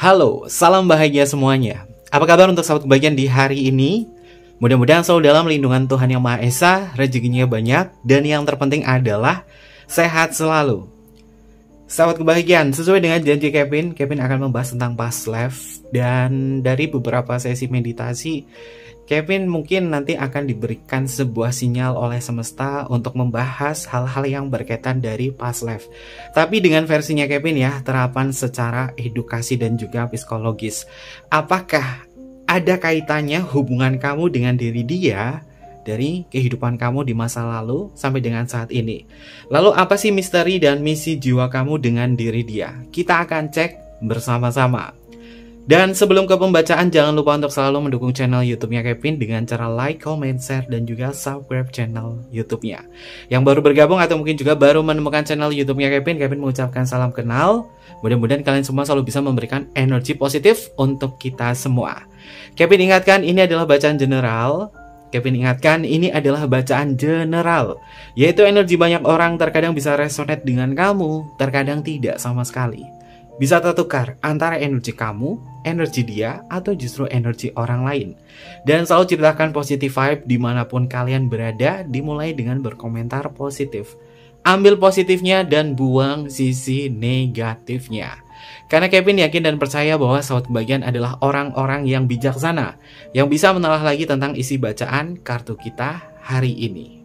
Halo, salam bahagia semuanya. Apa kabar untuk sahabat kebahagiaan di hari ini? Mudah-mudahan selalu dalam lindungan Tuhan Yang Maha Esa, rezekinya banyak, dan yang terpenting adalah sehat selalu. Sahabat kebahagiaan, sesuai dengan janji Kevin akan membahas tentang past life. Dan dari beberapa sesi meditasi, Kevin mungkin nanti akan diberikan sebuah sinyal oleh semesta untuk membahas hal-hal yang berkaitan dari past life. Tapi dengan versinya Kevin ya, terapan secara edukasi dan juga psikologis. Apakah ada kaitannya hubungan kamu dengan diri dia dari kehidupan kamu di masa lalu sampai dengan saat ini? Lalu apa sih misteri dan misi jiwa kamu dengan diri dia? Kita akan cek bersama-sama. Dan sebelum ke pembacaan, jangan lupa untuk selalu mendukung channel YouTube-nya Kevin dengan cara like, comment, share, dan juga subscribe channel YouTube-nya. Yang baru bergabung atau mungkin juga baru menemukan channel YouTube-nya Kevin mengucapkan salam kenal. Mudah-mudahan kalian semua selalu bisa memberikan energi positif untuk kita semua. Kevin ingatkan, ini adalah bacaan general. Kevin ingatkan, ini adalah bacaan general, yaitu energi banyak orang terkadang bisa resonate dengan kamu, terkadang tidak sama sekali. Bisa tertukar antara energi kamu, energi dia, atau justru energi orang lain. Dan selalu ciptakan positive vibe dimanapun kalian berada, dimulai dengan berkomentar positif. Ambil positifnya dan buang sisi negatifnya. Karena Kevin yakin dan percaya bahwa sahabat kebahagiaan adalah orang-orang yang bijaksana, yang bisa menelaah lagi tentang isi bacaan kartu kita hari ini.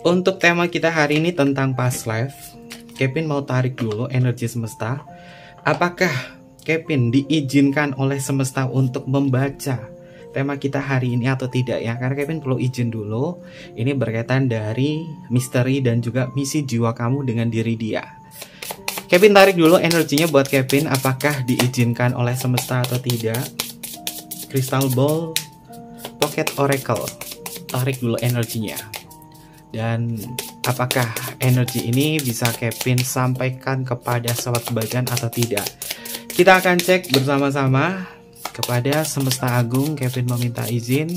Untuk tema kita hari ini tentang past life, Kevin mau tarik dulu energi semesta. Apakah Kevin diizinkan oleh semesta untuk membaca tema kita hari ini atau tidak ya? Karena Kevin perlu izin dulu. Ini berkaitan dari misteri dan juga misi jiwa kamu dengan diri dia. Kevin tarik dulu energinya buat Kevin. Apakah diizinkan oleh semesta atau tidak? Crystal Ball, Pocket Oracle. Tarik dulu energinya. Dan apakah energi ini bisa Kevin sampaikan kepada sahabat kebahagiaan atau tidak? Kita akan cek bersama-sama. Kepada semesta agung, Kevin meminta izin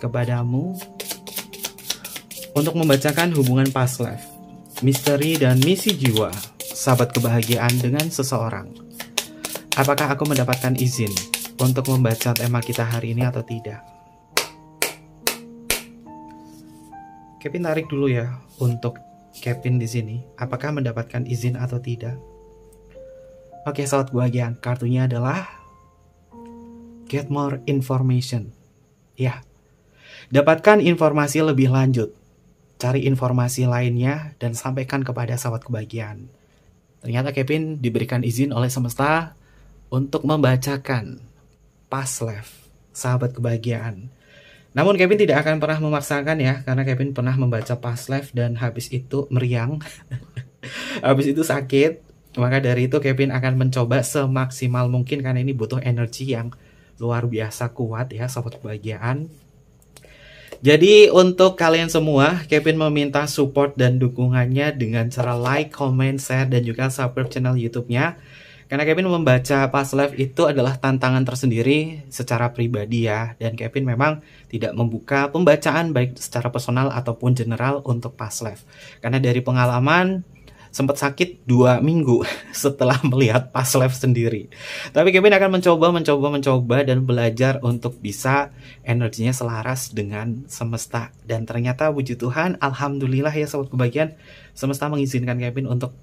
kepadamu untuk membacakan hubungan past life, misteri dan misi jiwa sahabat kebahagiaan dengan seseorang. Apakah aku mendapatkan izin untuk membaca tema kita hari ini atau tidak? Kevin tarik dulu ya untuk Kevin di sini. Apakah mendapatkan izin atau tidak? Oke, sahabat kebahagiaan, kartunya adalah Get More Information. Ya, dapatkan informasi lebih lanjut. Cari informasi lainnya dan sampaikan kepada sahabat kebahagiaan. Ternyata Kevin diberikan izin oleh semesta untuk membacakan past life sahabat kebahagiaan. Namun Kevin tidak akan pernah memaksakan ya, karena Kevin pernah membaca past life dan habis itu meriang, habis itu sakit. Maka dari itu Kevin akan mencoba semaksimal mungkin karena ini butuh energi yang luar biasa kuat ya sahabat kebahagiaan. Jadi untuk kalian semua, Kevin meminta support dan dukungannya dengan cara like, comment, share, dan juga subscribe channel YouTube-nya. Karena Kevin membaca past life itu adalah tantangan tersendiri secara pribadi ya. Dan Kevin memang tidak membuka pembacaan baik secara personal ataupun general untuk past life. Karena dari pengalaman sempat sakit 2 minggu setelah melihat past life sendiri. Tapi Kevin akan mencoba dan belajar untuk bisa energinya selaras dengan semesta. Dan ternyata puji Tuhan, alhamdulillah ya sahabat kebahagiaan, semesta mengizinkan Kevin untuk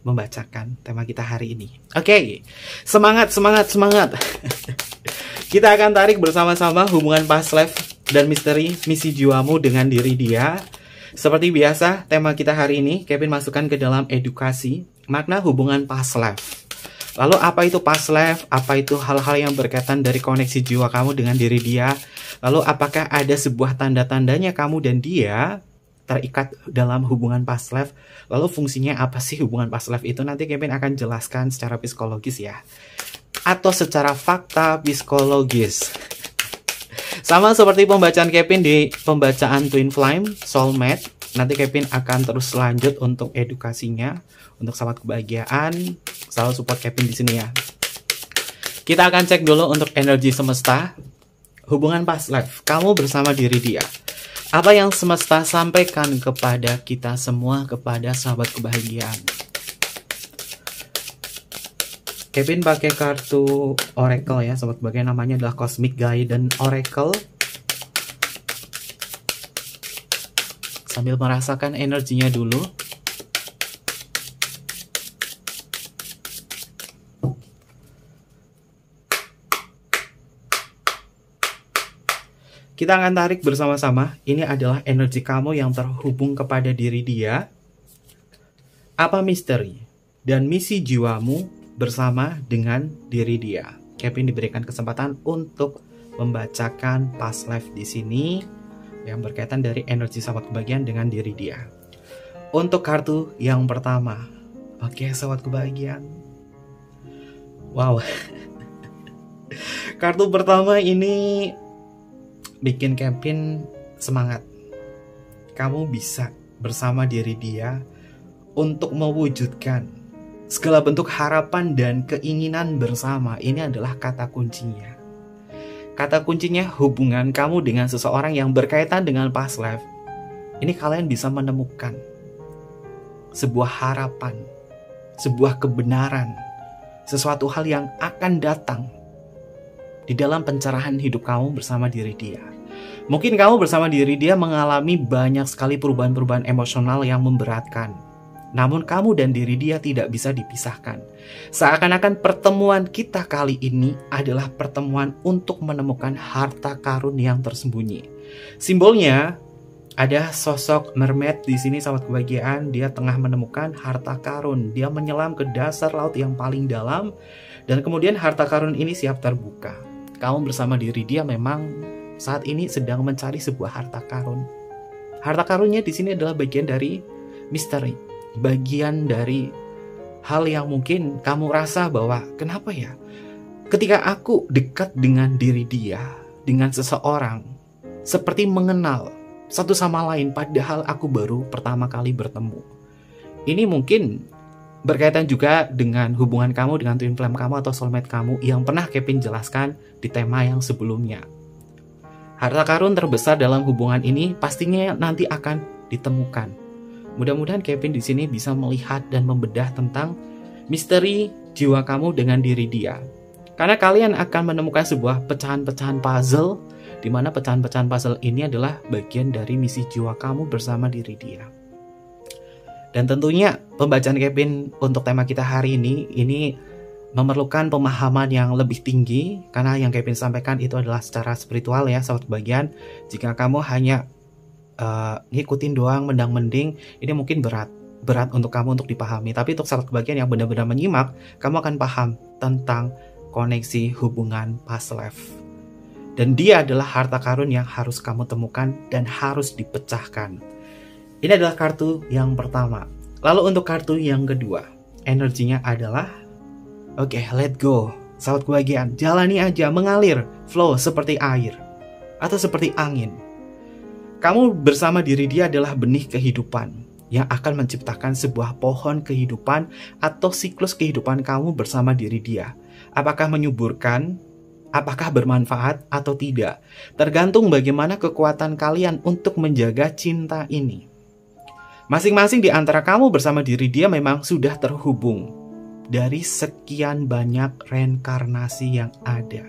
membacakan tema kita hari ini. Oke, semangat. Kita akan tarik bersama-sama hubungan past life dan misteri misi jiwamu dengan diri dia. Seperti biasa, tema kita hari ini Kevin masukkan ke dalam edukasi makna hubungan past life. Lalu apa itu past life? Apa itu hal-hal yang berkaitan dari koneksi jiwa kamu dengan diri dia? Lalu apakah ada sebuah tanda-tandanya kamu dan dia terikat dalam hubungan past life? Lalu fungsinya apa sih hubungan past life itu? Nanti Kevin akan jelaskan secara psikologis ya, atau secara fakta psikologis. Sama seperti pembacaan Kevin di pembacaan Twin Flame Soulmate. Nanti Kevin akan terus lanjut untuk edukasinya, untuk sahabat kebahagiaan. Selalu support Kevin di sini ya. Kita akan cek dulu untuk energi semesta. Hubungan past life, kamu bersama diri dia. Apa yang semesta sampaikan kepada kita semua, kepada sahabat kebahagiaan? Kevin pakai kartu Oracle ya, sobat kebahagiaan, namanya adalah Cosmic Guidance Oracle. Sambil merasakan energinya dulu. Kita akan tarik bersama-sama. Ini adalah energi kamu yang terhubung kepada diri dia. Apa misteri dan misi jiwamu bersama dengan diri dia? Kevin diberikan kesempatan untuk membacakan past life di sini yang berkaitan dari energi sahabat kebahagiaan dengan diri dia. Untuk kartu yang pertama, oke sahabat kebahagiaan. Wow, kartu pertama ini bikin Kevin semangat. Kamu bisa bersama diri dia untuk mewujudkan segala bentuk harapan dan keinginan bersama. Ini adalah kata kuncinya. Kata kuncinya hubungan kamu dengan seseorang yang berkaitan dengan past life. Ini kalian bisa menemukan sebuah harapan, sebuah kebenaran, sesuatu hal yang akan datang di dalam pencerahan hidup kamu bersama diri dia. Mungkin kamu bersama diri dia mengalami banyak sekali perubahan-perubahan emosional yang memberatkan. Namun kamu dan diri dia tidak bisa dipisahkan. Seakan-akan pertemuan kita kali ini adalah pertemuan untuk menemukan harta karun yang tersembunyi. Simbolnya ada sosok mermaid di sini sahabat kebahagiaan. Dia tengah menemukan harta karun. Dia menyelam ke dasar laut yang paling dalam dan kemudian harta karun ini siap terbuka. Kamu bersama diri dia memang saat ini sedang mencari sebuah harta karun. Harta karunnya di sini adalah bagian dari misteri, bagian dari hal yang mungkin kamu rasa bahwa kenapa ya ketika aku dekat dengan diri dia, dengan seseorang, seperti mengenal satu sama lain padahal aku baru pertama kali bertemu. Ini mungkin berkaitan juga dengan hubungan kamu dengan twin flame kamu atau soulmate kamu yang pernah Kevin jelaskan di tema yang sebelumnya. Harta karun terbesar dalam hubungan ini pastinya nanti akan ditemukan. Mudah-mudahan Kevin di sini bisa melihat dan membedah tentang misteri jiwa kamu dengan diri dia. Karena kalian akan menemukan sebuah pecahan-pecahan puzzle, di mana pecahan-pecahan puzzle ini adalah bagian dari misi jiwa kamu bersama diri dia. Dan tentunya pembacaan Kevin untuk tema kita hari ini memerlukan pemahaman yang lebih tinggi, karena yang Kevin sampaikan itu adalah secara spiritual ya sahabat kebahagiaan. Jika kamu hanya ngikutin doang, mendang-mending, ini mungkin berat untuk kamu untuk dipahami. Tapi untuk sahabat kebahagiaan yang benar-benar menyimak, kamu akan paham tentang koneksi hubungan past life. Dan dia adalah harta karun yang harus kamu temukan dan harus dipecahkan. Ini adalah kartu yang pertama. Lalu untuk kartu yang kedua, energinya adalah oke, let go. Sahabat kebahagiaan, jalani aja, mengalir, flow seperti air atau seperti angin. Kamu bersama diri dia adalah benih kehidupan yang akan menciptakan sebuah pohon kehidupan atau siklus kehidupan kamu bersama diri dia. Apakah menyuburkan, apakah bermanfaat atau tidak, tergantung bagaimana kekuatan kalian untuk menjaga cinta ini. Masing-masing di antara kamu bersama diri dia memang sudah terhubung dari sekian banyak reinkarnasi yang ada.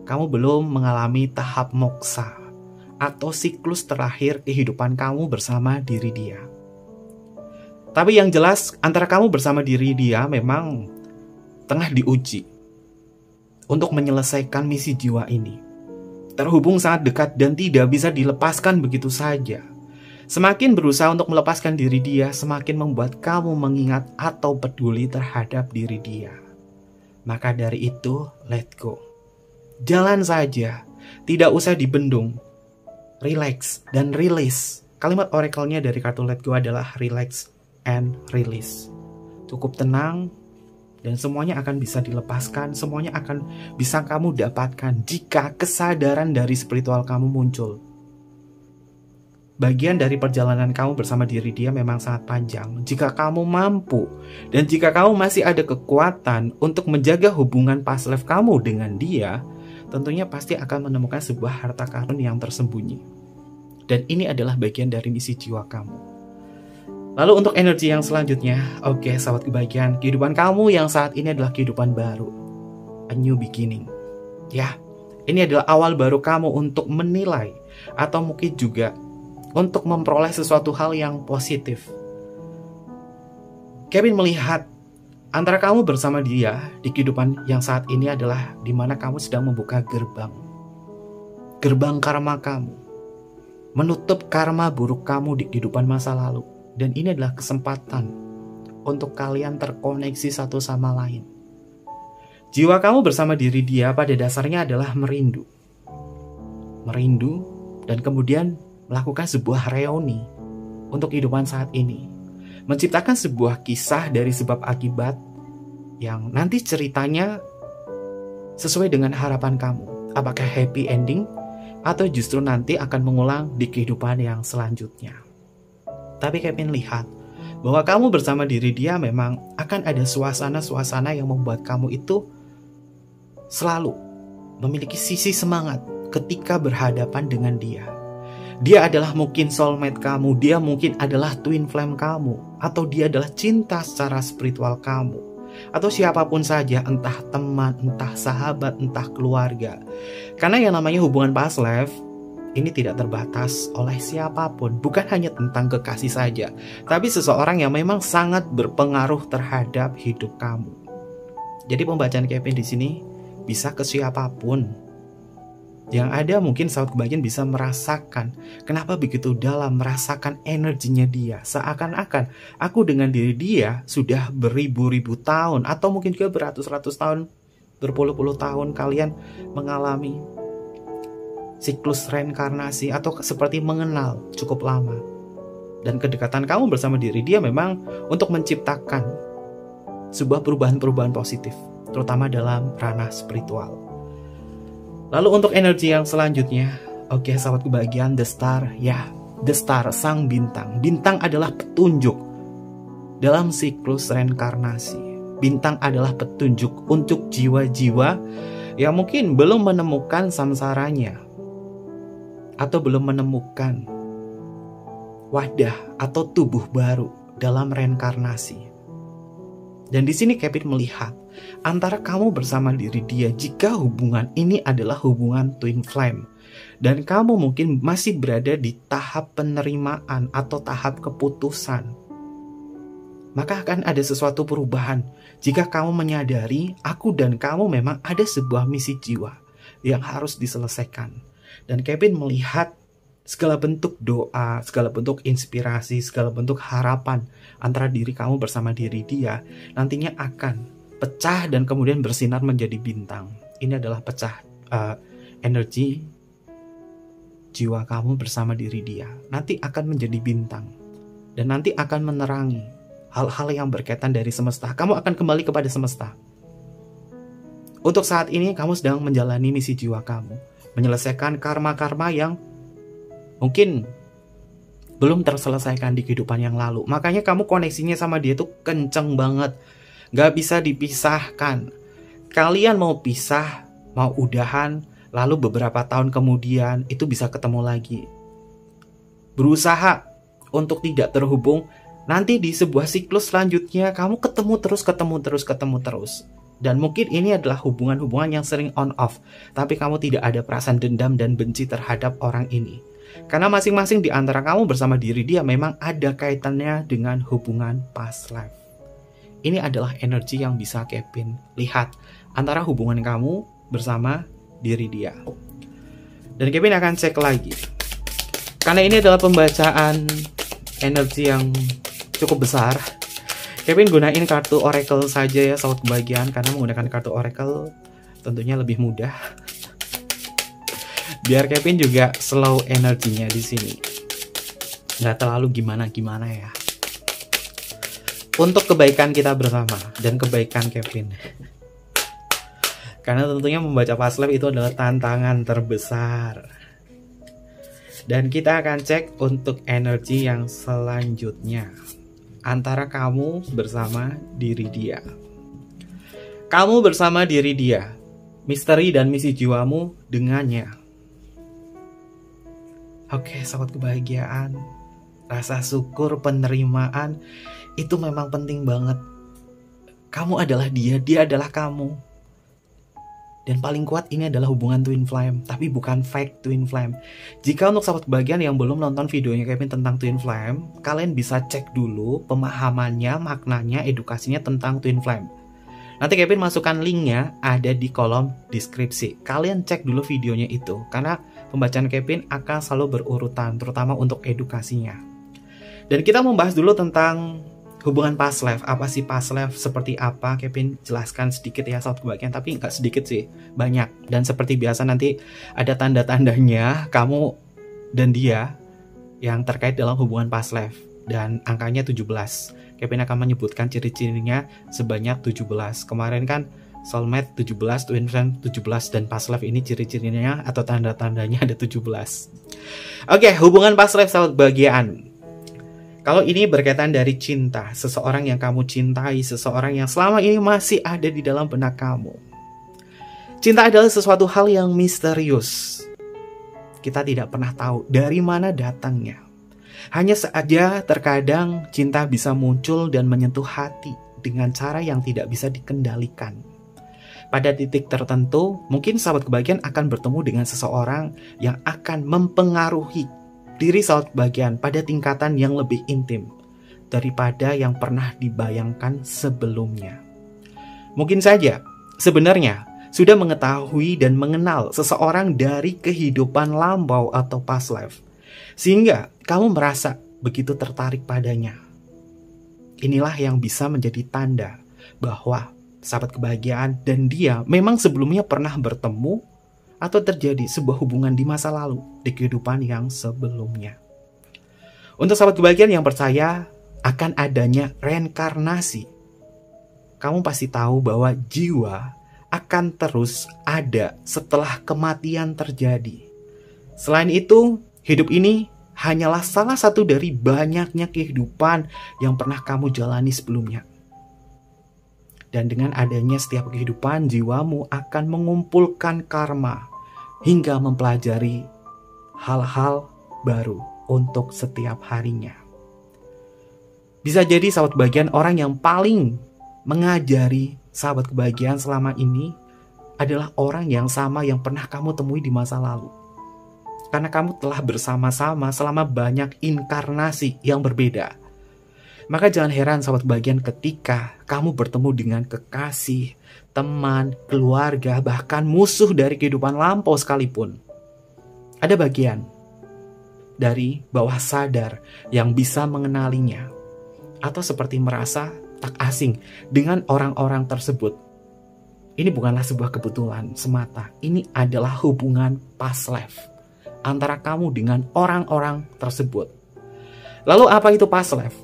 Kamu belum mengalami tahap moksa atau siklus terakhir kehidupan kamu bersama diri dia. Tapi yang jelas antara kamu bersama diri dia memang tengah diuji untuk menyelesaikan misi jiwa ini. Terhubung sangat dekat dan tidak bisa dilepaskan begitu saja. Semakin berusaha untuk melepaskan diri dia, semakin membuat kamu mengingat atau peduli terhadap diri dia. Maka dari itu, let go. Jalan saja, tidak usah dibendung. Relax dan release. Kalimat oracle-nya dari kartu let go adalah relax and release. Cukup tenang dan semuanya akan bisa dilepaskan, semuanya akan bisa kamu dapatkan jika kesadaran dari spiritual kamu muncul. Bagian dari perjalanan kamu bersama diri dia memang sangat panjang. Jika kamu mampu dan jika kamu masih ada kekuatan untuk menjaga hubungan past life kamu dengan dia, tentunya pasti akan menemukan sebuah harta karun yang tersembunyi. Dan ini adalah bagian dari misi jiwa kamu. Lalu untuk energi yang selanjutnya, oke sahabat kebahagiaan, kehidupan kamu yang saat ini adalah kehidupan baru, a new beginning. Ya, ini adalah awal baru kamu untuk menilai atau mungkin juga untuk memperoleh sesuatu hal yang positif. Kevin melihat antara kamu bersama dia di kehidupan yang saat ini adalah di mana kamu sedang membuka gerbang karma kamu, menutup karma buruk kamu di kehidupan masa lalu. Dan ini adalah kesempatan untuk kalian terkoneksi satu sama lain. Jiwa kamu bersama diri dia pada dasarnya adalah merindu dan kemudian melakukan sebuah reuni untuk kehidupan saat ini, menciptakan sebuah kisah dari sebab akibat yang nanti ceritanya sesuai dengan harapan kamu. Apakah happy ending atau justru nanti akan mengulang di kehidupan yang selanjutnya. Tapi Kevin lihat bahwa kamu bersama diri dia memang akan ada suasana-suasana yang membuat kamu itu selalu memiliki sisi semangat ketika berhadapan dengan dia. Dia adalah mungkin soulmate kamu, dia mungkin adalah twin flame kamu, atau dia adalah cinta secara spiritual kamu, atau siapapun saja, entah teman, entah sahabat, entah keluarga. Karena yang namanya hubungan past life ini tidak terbatas oleh siapapun, bukan hanya tentang kekasih saja, tapi seseorang yang memang sangat berpengaruh terhadap hidup kamu. Jadi pembacaan Kevin di sini bisa ke siapapun. Yang ada mungkin sahabat kebahagiaan bisa merasakan kenapa begitu dalam, merasakan energinya dia. Seakan-akan aku dengan diri dia sudah beribu-ribu tahun, atau mungkin juga beratus-ratus tahun, berpuluh-puluh tahun kalian mengalami siklus reinkarnasi atau seperti mengenal cukup lama. Dan kedekatan kamu bersama diri dia memang untuk menciptakan sebuah perubahan-perubahan positif, terutama dalam ranah spiritual. Lalu untuk energi yang selanjutnya, oke sahabat kebahagiaan, the star. Ya, the star, sang bintang. Bintang adalah petunjuk dalam siklus reinkarnasi. Bintang adalah petunjuk untuk jiwa-jiwa yang mungkin belum menemukan samsaranya, atau belum menemukan wadah atau tubuh baru dalam reinkarnasi. Dan di sini Kevin melihat antara kamu bersama diri dia, jika hubungan ini adalah hubungan twin flame dan kamu mungkin masih berada di tahap penerimaan atau tahap keputusan, maka akan ada sesuatu perubahan jika kamu menyadari aku dan kamu memang ada sebuah misi jiwa yang harus diselesaikan. Dan Kevin melihat segala bentuk doa, segala bentuk inspirasi, segala bentuk harapan antara diri kamu bersama diri dia nantinya akan pecah dan kemudian bersinar menjadi bintang. Ini adalah pecah energi jiwa kamu bersama diri dia. Nanti akan menjadi bintang dan nanti akan menerangi hal-hal yang berkaitan dari semesta. Kamu akan kembali kepada semesta. Untuk saat ini kamu sedang menjalani misi jiwa kamu, menyelesaikan karma-karma yang mungkin belum terselesaikan di kehidupan yang lalu. Makanya kamu koneksinya sama dia tuh kenceng banget, gak bisa dipisahkan. Kalian mau pisah, mau udahan, lalu beberapa tahun kemudian itu bisa ketemu lagi. Berusaha untuk tidak terhubung, nanti di sebuah siklus selanjutnya kamu ketemu terus. Dan mungkin ini adalah hubungan-hubungan yang sering on off, tapi kamu tidak ada perasaan dendam dan benci terhadap orang ini. Karena masing-masing di antara kamu bersama diri dia memang ada kaitannya dengan hubungan past life. Ini adalah energi yang bisa Kevin lihat antara hubungan kamu bersama diri dia. Dan Kevin akan cek lagi, karena ini adalah pembacaan energi yang cukup besar. Kevin gunain kartu oracle saja ya sahabat kebahagiaan, karena menggunakan kartu oracle tentunya lebih mudah. Biar Kevin juga slow energinya di sini, nggak terlalu gimana-gimana ya. Untuk kebaikan kita bersama dan kebaikan Kevin. Karena tentunya membaca past life itu adalah tantangan terbesar. Dan kita akan cek untuk energi yang selanjutnya antara kamu bersama diri dia. Kamu bersama diri dia, misteri dan misi jiwamu dengannya. Oke, sahabat kebahagiaan. rasa syukur, penerimaan, itu memang penting banget. Kamu adalah dia, dia adalah kamu. Dan paling kuat ini adalah hubungan twin flame, tapi bukan fake twin flame. Jika untuk sahabat kebahagiaan yang belum nonton videonya Kevin tentang twin flame, kalian bisa cek dulu pemahamannya, maknanya, edukasinya tentang twin flame. Nanti Kevin masukkan linknya ada di kolom deskripsi. Kalian cek dulu videonya itu, karena pembacaan Kevin akan selalu berurutan, terutama untuk edukasinya. Dan kita membahas dulu tentang hubungan past life. Apa sih past life? Seperti apa? Kevin jelaskan sedikit ya sahabat kebahagiaan, tapi nggak sedikit sih, banyak. Dan seperti biasa nanti ada tanda-tandanya kamu dan dia yang terkait dalam hubungan past life. Dan angkanya 17. Kevin akan menyebutkan ciri-cirinya sebanyak 17. Kemarin kan soulmate 17, twin flame 17, dan past life ini ciri-cirinya atau tanda-tandanya ada 17. Oke, hubungan past life sahabat kebahagiaan. Kalau ini berkaitan dari cinta, seseorang yang kamu cintai, seseorang yang selama ini masih ada di dalam benak kamu. Cinta adalah sesuatu hal yang misterius. Kita tidak pernah tahu dari mana datangnya. Hanya saja terkadang cinta bisa muncul dan menyentuh hati dengan cara yang tidak bisa dikendalikan. Pada titik tertentu, mungkin sahabat kebahagiaan akan bertemu dengan seseorang yang akan mempengaruhi diri sahabat kebahagiaan pada tingkatan yang lebih intim daripada yang pernah dibayangkan sebelumnya. Mungkin saja sebenarnya sudah mengetahui dan mengenal seseorang dari kehidupan lampau atau past life, sehingga kamu merasa begitu tertarik padanya. Inilah yang bisa menjadi tanda bahwa sahabat kebahagiaan dan dia memang sebelumnya pernah bertemu atau terjadi sebuah hubungan di masa lalu, di kehidupan yang sebelumnya. Untuk sahabat kebahagiaan yang percaya akan adanya reinkarnasi, kamu pasti tahu bahwa jiwa akan terus ada setelah kematian terjadi. Selain itu, hidup ini hanyalah salah satu dari banyaknya kehidupan yang pernah kamu jalani sebelumnya. Dan dengan adanya setiap kehidupan, jiwamu akan mengumpulkan karma hingga mempelajari hal-hal baru untuk setiap harinya. Bisa jadi sahabat kebahagiaan orang yang paling mengajari sahabat kebahagiaan selama ini adalah orang yang sama yang pernah kamu temui di masa lalu. Karena kamu telah bersama-sama selama banyak inkarnasi yang berbeda. Maka jangan heran sahabat kebahagiaan ketika kamu bertemu dengan kekasih, teman, keluarga, bahkan musuh dari kehidupan lampau sekalipun. Ada bagian dari bawah sadar yang bisa mengenalinya, atau seperti merasa tak asing dengan orang-orang tersebut. Ini bukanlah sebuah kebetulan semata, ini adalah hubungan past life antara kamu dengan orang-orang tersebut. Lalu apa itu past life?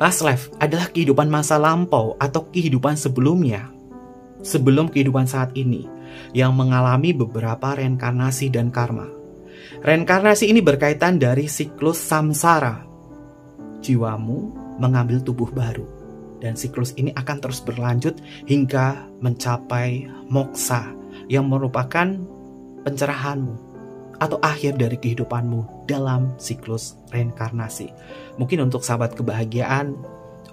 Past life adalah kehidupan masa lampau atau kehidupan sebelumnya, sebelum kehidupan saat ini, yang mengalami beberapa reinkarnasi dan karma. Reinkarnasi ini berkaitan dari siklus samsara. Jiwamu mengambil tubuh baru, dan siklus ini akan terus berlanjut hingga mencapai moksa, yang merupakan pencerahanmu atau akhir dari kehidupanmu dalam siklus reinkarnasi. Mungkin untuk sahabat kebahagiaan,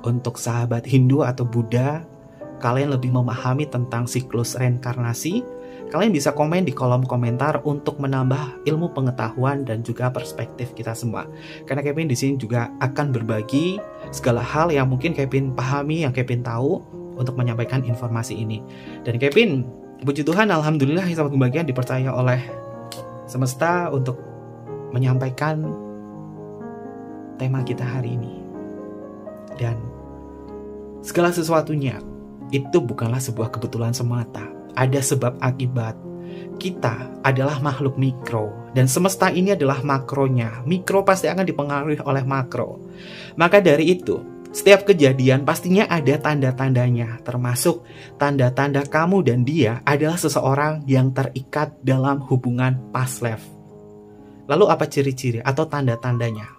untuk sahabat Hindu atau Buddha, kalian lebih memahami tentang siklus reinkarnasi. Kalian bisa komen di kolom komentar untuk menambah ilmu pengetahuan dan juga perspektif kita semua. Karena Kevin di sini juga akan berbagi segala hal yang mungkin Kevin pahami, yang Kevin tahu untuk menyampaikan informasi ini. Dan Kevin, puji Tuhan, alhamdulillah sahabat kebahagiaan dipercaya oleh semesta untuk menyampaikan tema kita hari ini. Dan segala sesuatunya itu bukanlah sebuah kebetulan semata. Ada sebab akibat. Kita adalah makhluk mikro dan semesta ini adalah makronya. Mikro pasti akan dipengaruhi oleh makro. Maka dari itu, setiap kejadian pastinya ada tanda-tandanya, termasuk tanda-tanda kamu dan dia adalah seseorang yang terikat dalam hubungan past life. Lalu apa ciri-ciri atau tanda-tandanya?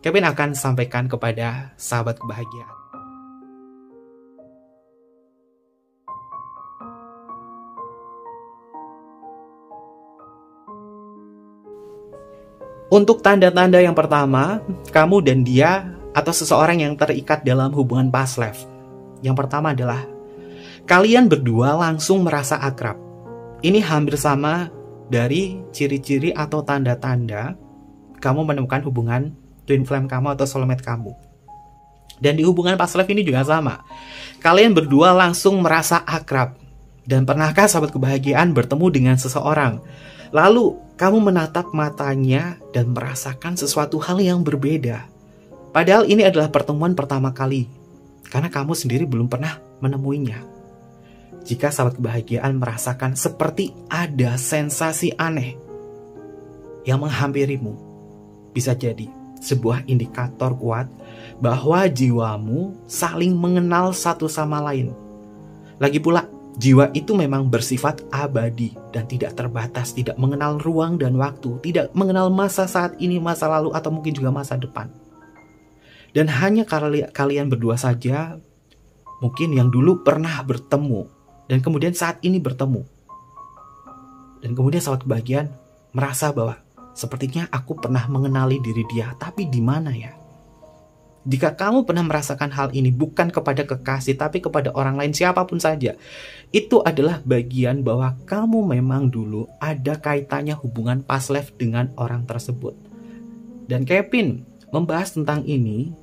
Kevin akan sampaikan kepada sahabat kebahagiaan. Untuk tanda-tanda yang pertama, kamu dan dia atau seseorang yang terikat dalam hubungan past life. Yang pertama adalah kalian berdua langsung merasa akrab. Ini hampir sama dari ciri-ciri atau tanda-tanda kamu menemukan hubungan twin flame kamu atau soulmate kamu. Dan di hubungan past life ini juga sama. Kalian berdua langsung merasa akrab. Dan pernahkah sahabat kebahagiaan bertemu dengan seseorang, lalu kamu menatap matanya dan merasakan sesuatu hal yang berbeda? Padahal ini adalah pertemuan pertama kali, karena kamu sendiri belum pernah menemuinya. Jika sahabat kebahagiaan merasakan seperti ada sensasi aneh yang menghampirimu, bisa jadi sebuah indikator kuat bahwa jiwamu saling mengenal satu sama lain. Lagi pula, jiwa itu memang bersifat abadi dan tidak terbatas, tidak mengenal ruang dan waktu, tidak mengenal masa saat ini, masa lalu, atau mungkin juga masa depan. Dan hanya kalian berdua saja mungkin yang dulu pernah bertemu dan kemudian saat ini bertemu. Dan kemudian sahabat kebahagiaan merasa bahwa sepertinya aku pernah mengenali diri dia, tapi di mana ya? Jika kamu pernah merasakan hal ini bukan kepada kekasih tapi kepada orang lain, siapapun saja, itu adalah bagian bahwa kamu memang dulu ada kaitannya hubungan past life dengan orang tersebut. Dan Kevin membahas tentang ini.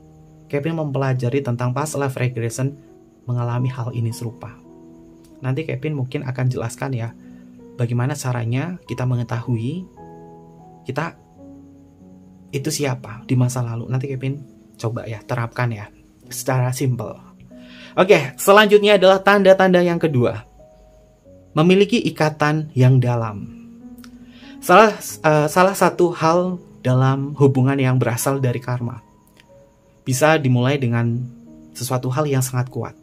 Kevin mempelajari tentang past life regression, mengalami hal ini serupa. Nanti Kevin mungkin akan jelaskan ya bagaimana caranya kita mengetahui kita itu siapa di masa lalu. Nanti Kevin coba ya terapkan ya secara simple. Oke, selanjutnya adalah tanda-tanda yang kedua. Memiliki ikatan yang dalam. Salah satu hal dalam hubungan yang berasal dari karma bisa dimulai dengan sesuatu hal yang sangat kuat.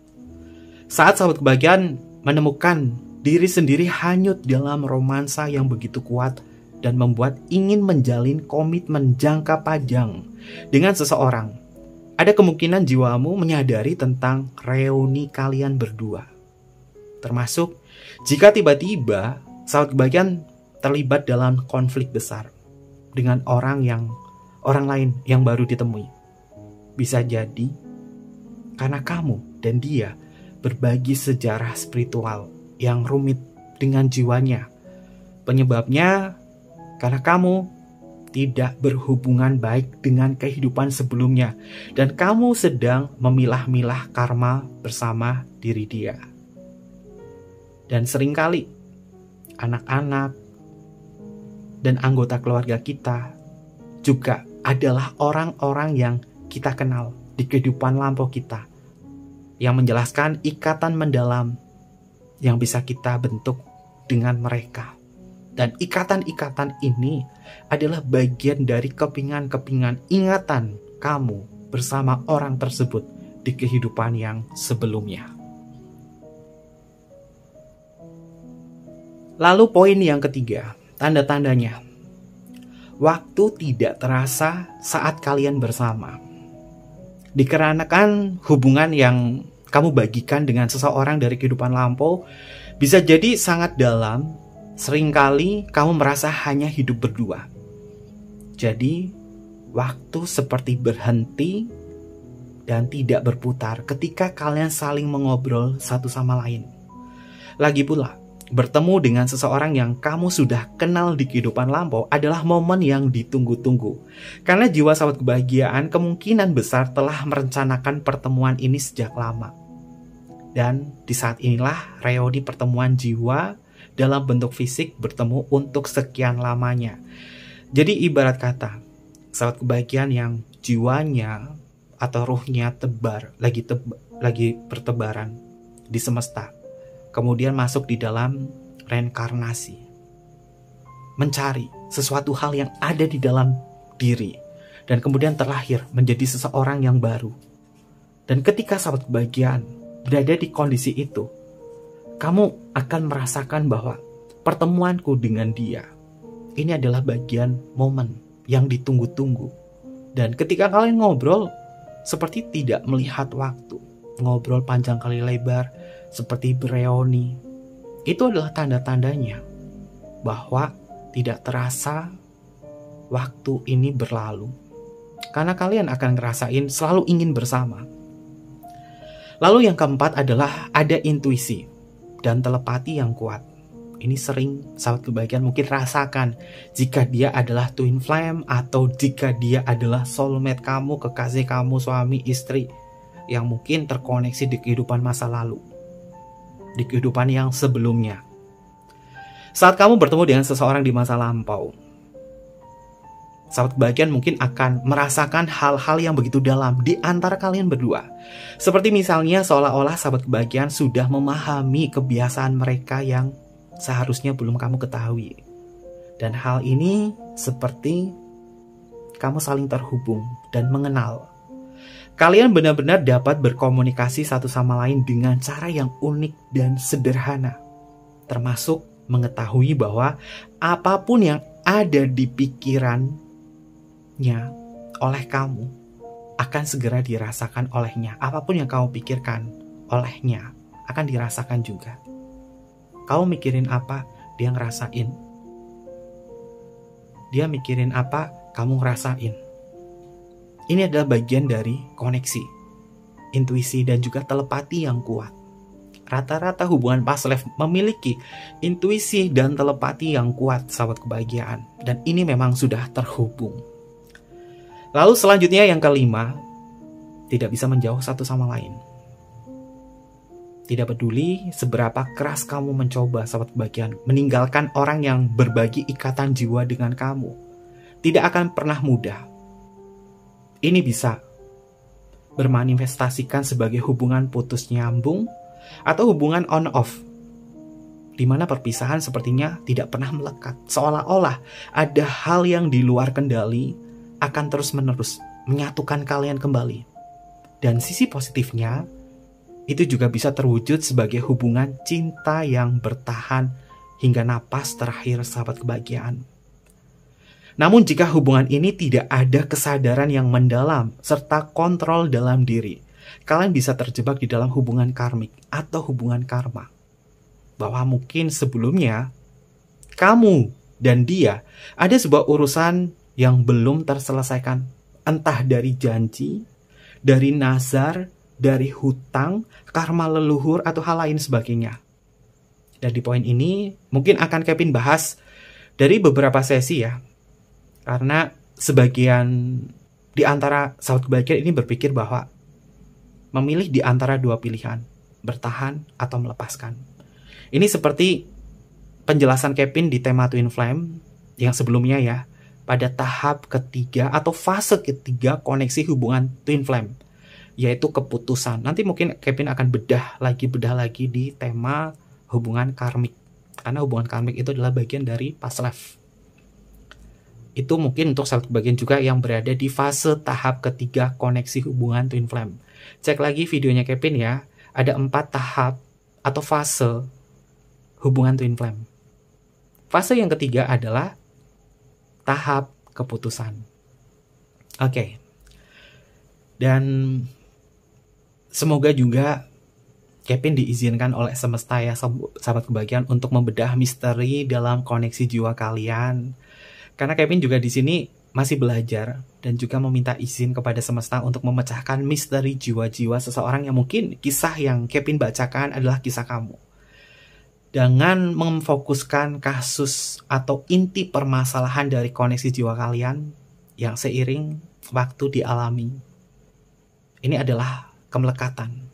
Saat sahabat kebahagiaan menemukan diri sendiri hanyut dalam romansa yang begitu kuat dan membuat ingin menjalin komitmen jangka panjang dengan seseorang, ada kemungkinan jiwamu menyadari tentang reuni kalian berdua. Termasuk jika tiba-tiba sahabat kebahagiaan terlibat dalam konflik besar dengan orang lain yang baru ditemui. Bisa jadi karena kamu dan dia berbagi sejarah spiritual yang rumit dengan jiwanya. Penyebabnya karena kamu tidak berhubungan baik dengan kehidupan sebelumnya dan kamu sedang memilah-milah karma bersama diri dia. Dan seringkali anak-anak dan anggota keluarga kita juga adalah orang-orang yang kita kenal di kehidupan lampau kita, yang menjelaskan ikatan mendalam yang bisa kita bentuk dengan mereka. Dan ikatan-ikatan ini adalah bagian dari kepingan-kepingan ingatan kamu bersama orang tersebut di kehidupan yang sebelumnya. Lalu poin yang ketiga, tanda-tandanya. Waktu tidak terasa saat kalian bersama. Dikarenakan hubungan yang kamu bagikan dengan seseorang dari kehidupan lampau bisa jadi sangat dalam, seringkali kamu merasa hanya hidup berdua. Jadi, waktu seperti berhenti dan tidak berputar ketika kalian saling mengobrol satu sama lain. Lagi pula, bertemu dengan seseorang yang kamu sudah kenal di kehidupan lampau adalah momen yang ditunggu-tunggu. Karena jiwa sahabat kebahagiaan kemungkinan besar telah merencanakan pertemuan ini sejak lama. Dan di saat inilah reuni pertemuan jiwa dalam bentuk fisik bertemu untuk sekian lamanya. Jadi ibarat kata, sahabat kebahagiaan yang jiwanya atau ruhnya lagi bertebaran di semesta, kemudian masuk di dalam reinkarnasi, mencari sesuatu hal yang ada di dalam diri, dan kemudian terlahir menjadi seseorang yang baru. Dan ketika sahabat kebahagiaan berada di kondisi itu, kamu akan merasakan bahwa pertemuanku dengan dia ini adalah bagian momen yang ditunggu-tunggu. Dan ketika kalian ngobrol, seperti tidak melihat waktu, ngobrol panjang kali lebar, seperti bereuni. Itu adalah tanda-tandanya bahwa tidak terasa waktu ini berlalu. Karena kalian akan ngerasain selalu ingin bersama. Lalu yang keempat adalah ada intuisi dan telepati yang kuat. Ini sering sahabat kebahagiaan mungkin rasakan jika dia adalah twin flame atau jika dia adalah soulmate kamu, kekasih kamu, suami, istri yang mungkin terkoneksi di kehidupan masa lalu, di kehidupan yang sebelumnya. Saat kamu bertemu dengan seseorang di masa lampau, sahabat kebahagiaan mungkin akan merasakan hal-hal yang begitu dalam di antara kalian berdua. Seperti misalnya seolah-olah sahabat kebahagiaan sudah memahami kebiasaan mereka yang seharusnya belum kamu ketahui. Dan hal ini seperti kamu saling terhubung dan mengenal. Kalian benar-benar dapat berkomunikasi satu sama lain dengan cara yang unik dan sederhana. Termasuk mengetahui bahwa apapun yang ada di pikirannya oleh kamu akan segera dirasakan olehnya. Apapun yang kamu pikirkan olehnya akan dirasakan juga. Kamu mikirin apa, dia ngerasain. Dia mikirin apa, kamu ngerasain. Ini adalah bagian dari koneksi, intuisi, dan juga telepati yang kuat. Rata-rata hubungan past life memiliki intuisi dan telepati yang kuat, sahabat kebahagiaan. Dan ini memang sudah terhubung. Lalu selanjutnya yang kelima, tidak bisa menjauh satu sama lain. Tidak peduli seberapa keras kamu mencoba, sahabat kebahagiaan, meninggalkan orang yang berbagi ikatan jiwa dengan kamu. Tidak akan pernah mudah. Ini bisa bermanifestasikan sebagai hubungan putus nyambung atau hubungan on-off, di mana perpisahan sepertinya tidak pernah melekat. Seolah-olah ada hal yang di luar kendali akan terus-menerus menyatukan kalian kembali. Dan sisi positifnya, itu juga bisa terwujud sebagai hubungan cinta yang bertahan hingga napas terakhir, sahabat kebahagiaan. Namun jika hubungan ini tidak ada kesadaran yang mendalam serta kontrol dalam diri, kalian bisa terjebak di dalam hubungan karmik atau hubungan karma. Bahwa mungkin sebelumnya, kamu dan dia ada sebuah urusan yang belum terselesaikan. Entah dari janji, dari nazar, dari hutang, karma leluhur, atau hal lain sebagainya. Dan di poin ini mungkin akan Kevin bahas dari beberapa sesi ya. Karena sebagian di antara sahabat kebahagiaan ini berpikir bahwa memilih di antara dua pilihan, bertahan atau melepaskan. Ini seperti penjelasan Kevin di tema Twin Flame yang sebelumnya ya, pada tahap ketiga atau fase ketiga koneksi hubungan Twin Flame, yaitu keputusan. Nanti mungkin Kevin akan bedah lagi di tema hubungan karmik. Karena hubungan karmik itu adalah bagian dari past life. Itu mungkin untuk sahabat kebahagiaan juga yang berada di fase tahap ketiga koneksi hubungan Twin Flame. Cek lagi videonya Kevin ya. Ada 4 tahap atau fase hubungan Twin Flame. Fase yang ketiga adalah tahap keputusan. Oke. Dan semoga juga Kevin diizinkan oleh semesta ya, sahabat kebahagiaan, untuk membedah misteri dalam koneksi jiwa kalian. Karena Kevin juga di sini masih belajar dan juga meminta izin kepada semesta untuk memecahkan misteri jiwa-jiwa seseorang yang mungkin kisah yang Kevin bacakan adalah kisah kamu. Dengan memfokuskan kasus atau inti permasalahan dari koneksi jiwa kalian yang seiring waktu dialami. Ini adalah kemelekatan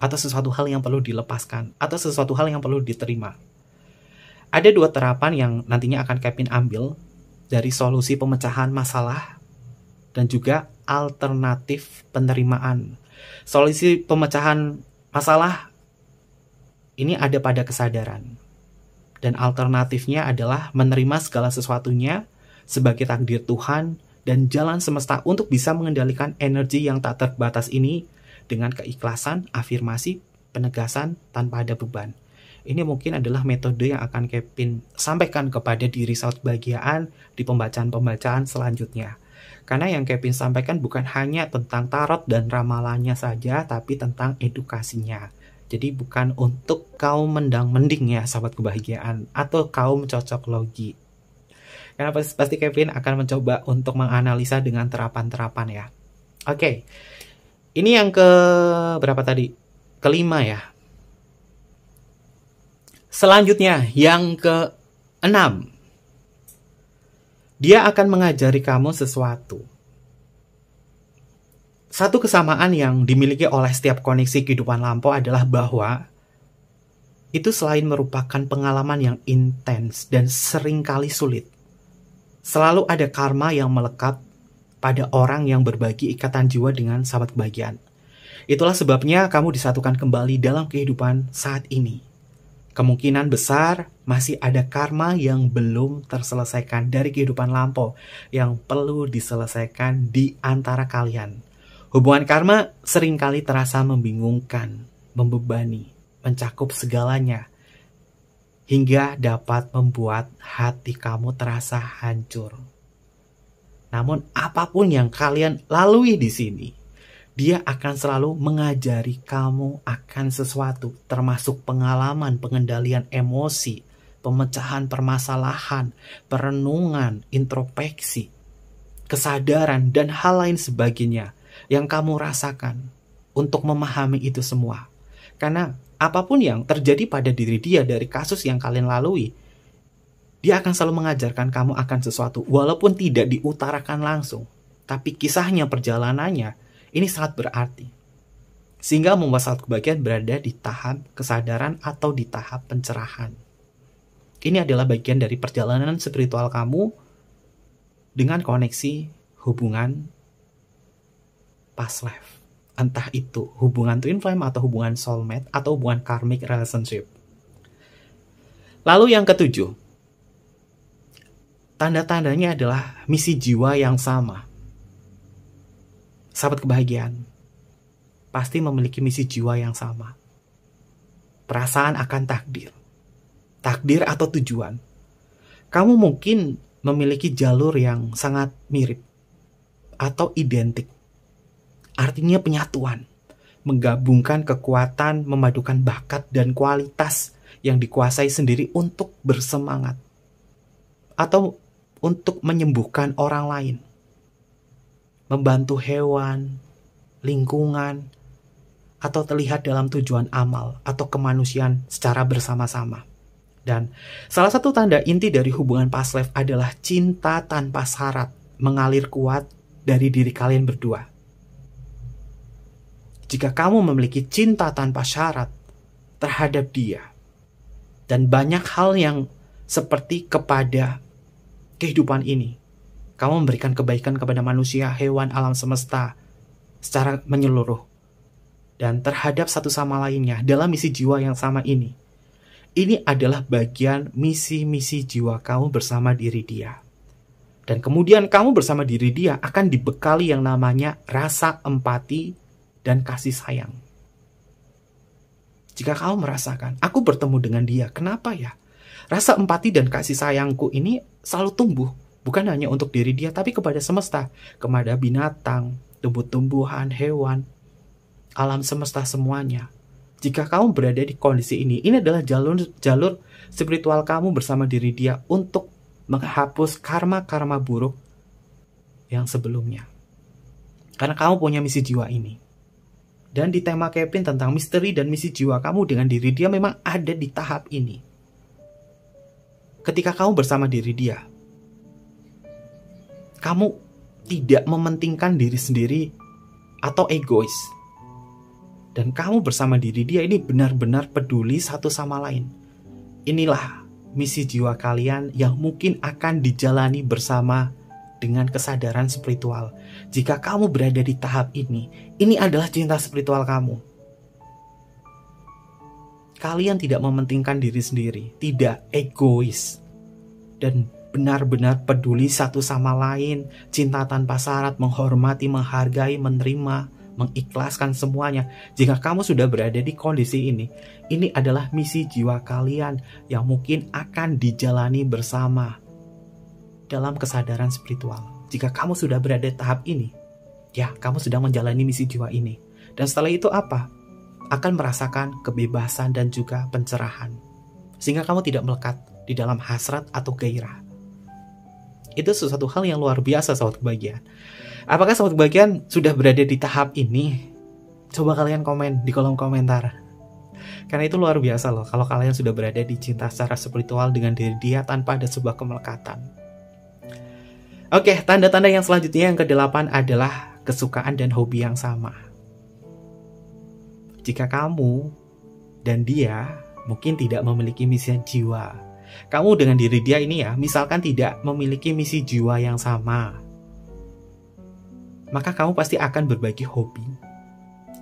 atau sesuatu hal yang perlu dilepaskan atau sesuatu hal yang perlu diterima. Ada 2 terapan yang nantinya akan Kevin ambil dari solusi pemecahan masalah dan juga alternatif penerimaan. Solusi pemecahan masalah ini ada pada kesadaran, dan alternatifnya adalah menerima segala sesuatunya sebagai takdir Tuhan dan jalan semesta untuk bisa mengendalikan energi yang tak terbatas ini dengan keikhlasan, afirmasi, penegasan tanpa ada beban. Ini mungkin adalah metode yang akan Kevin sampaikan kepada diri sahabat kebahagiaan di pembacaan-pembacaan selanjutnya. Karena yang Kevin sampaikan bukan hanya tentang tarot dan ramalannya saja, tapi tentang edukasinya. Jadi bukan untuk kaum mendang-mending ya sahabat kebahagiaan, atau kaum cocok logi. Karena pasti Kevin akan mencoba untuk menganalisa dengan terapan-terapan ya. Oke. Ini yang ke berapa tadi? Kelima ya. Selanjutnya yang ke-6. Dia akan mengajari kamu sesuatu. Satu kesamaan yang dimiliki oleh setiap koneksi kehidupan lampau adalah bahwa itu selain merupakan pengalaman yang intens dan seringkali sulit, selalu ada karma yang melekat pada orang yang berbagi ikatan jiwa dengan sahabat kebahagiaan. Itulah sebabnya kamu disatukan kembali dalam kehidupan saat ini. Kemungkinan besar masih ada karma yang belum terselesaikan dari kehidupan lampau yang perlu diselesaikan di antara kalian. Hubungan karma seringkali terasa membingungkan, membebani, mencakup segalanya, hingga dapat membuat hati kamu terasa hancur. Namun apapun yang kalian lalui di sini, dia akan selalu mengajari kamu akan sesuatu, termasuk pengalaman pengendalian emosi, pemecahan permasalahan, perenungan, introspeksi, kesadaran, dan hal lain sebagainya yang kamu rasakan untuk memahami itu semua. Karena apapun yang terjadi pada diri dia dari kasus yang kalian lalui, dia akan selalu mengajarkan kamu akan sesuatu, walaupun tidak diutarakan langsung. Tapi kisahnya, perjalanannya, ini sangat berarti. Sehingga membuat sahabat kebahagiaan berada di tahap kesadaran atau di tahap pencerahan. Ini adalah bagian dari perjalanan spiritual kamu dengan koneksi hubungan past life. Entah itu hubungan twin flame atau hubungan soulmate atau hubungan karmic relationship. Lalu yang ke-7. Tanda-tandanya adalah misi jiwa yang sama. Sahabat kebahagiaan pasti memiliki misi jiwa yang sama. Perasaan akan takdir atau tujuan. Kamu mungkin memiliki jalur yang sangat mirip atau identik. Artinya penyatuan, menggabungkan kekuatan, memadukan bakat dan kualitas yang dikuasai sendiri untuk bersemangat atau untuk menyembuhkan orang lain, membantu hewan, lingkungan, atau terlihat dalam tujuan amal atau kemanusiaan secara bersama-sama. Dan salah satu tanda inti dari hubungan past life adalah cinta tanpa syarat mengalir kuat dari diri kalian berdua. Jika kamu memiliki cinta tanpa syarat terhadap dia, dan banyak hal yang seperti kepada kehidupan ini, kamu memberikan kebaikan kepada manusia, hewan, alam semesta secara menyeluruh, dan terhadap satu sama lainnya dalam misi jiwa yang sama ini. Ini adalah bagian misi-misi jiwa kamu bersama diri dia. Dan kemudian kamu bersama diri dia akan dibekali yang namanya rasa empati dan kasih sayang. Jika kamu merasakan, aku bertemu dengan dia, kenapa ya? Rasa empati dan kasih sayangku ini selalu tumbuh, bukan hanya untuk diri dia, tapi kepada semesta, kepada binatang, tumbuh-tumbuhan, hewan, alam semesta semuanya. Jika kamu berada di kondisi ini adalah jalur spiritual kamu bersama diri dia untuk menghapus karma-karma buruk yang sebelumnya. Karena kamu punya misi jiwa ini. Dan di tema Kevin tentang misteri dan misi jiwa kamu dengan diri dia memang ada di tahap ini. Ketika kamu bersama diri dia, kamu tidak mementingkan diri sendiri atau egois. Dan kamu bersama diri dia ini benar-benar peduli satu sama lain. Inilah misi jiwa kalian yang mungkin akan dijalani bersama dengan kesadaran spiritual. Jika kamu berada di tahap ini adalah cinta spiritual kamu. Kalian tidak mementingkan diri sendiri, tidak egois, dan benar-benar peduli satu sama lain, cinta tanpa syarat, menghormati, menghargai, menerima, mengikhlaskan semuanya. Jika kamu sudah berada di kondisi ini adalah misi jiwa kalian yang mungkin akan dijalani bersama dalam kesadaran spiritual. Jika kamu sudah berada di tahap ini, ya kamu sedang menjalani misi jiwa ini. Dan setelah itu apa? Akan merasakan kebebasan dan juga pencerahan. Sehingga kamu tidak melekat di dalam hasrat atau gairah. Itu sesuatu hal yang luar biasa sahabat kebahagiaan. Apakah sahabat kebahagiaan sudah berada di tahap ini? Coba kalian komen di kolom komentar. Karena itu luar biasa loh kalau kalian sudah berada di cinta secara spiritual dengan diri dia tanpa ada sebuah kemelekatan. Oke, tanda-tanda yang selanjutnya yang ke-8 adalah kesukaan dan hobi yang sama. Jika kamu dan dia mungkin tidak memiliki misi jiwa, kamu dengan diri dia ini ya, misalkan tidak memiliki misi jiwa yang sama, maka kamu pasti akan berbagi hobi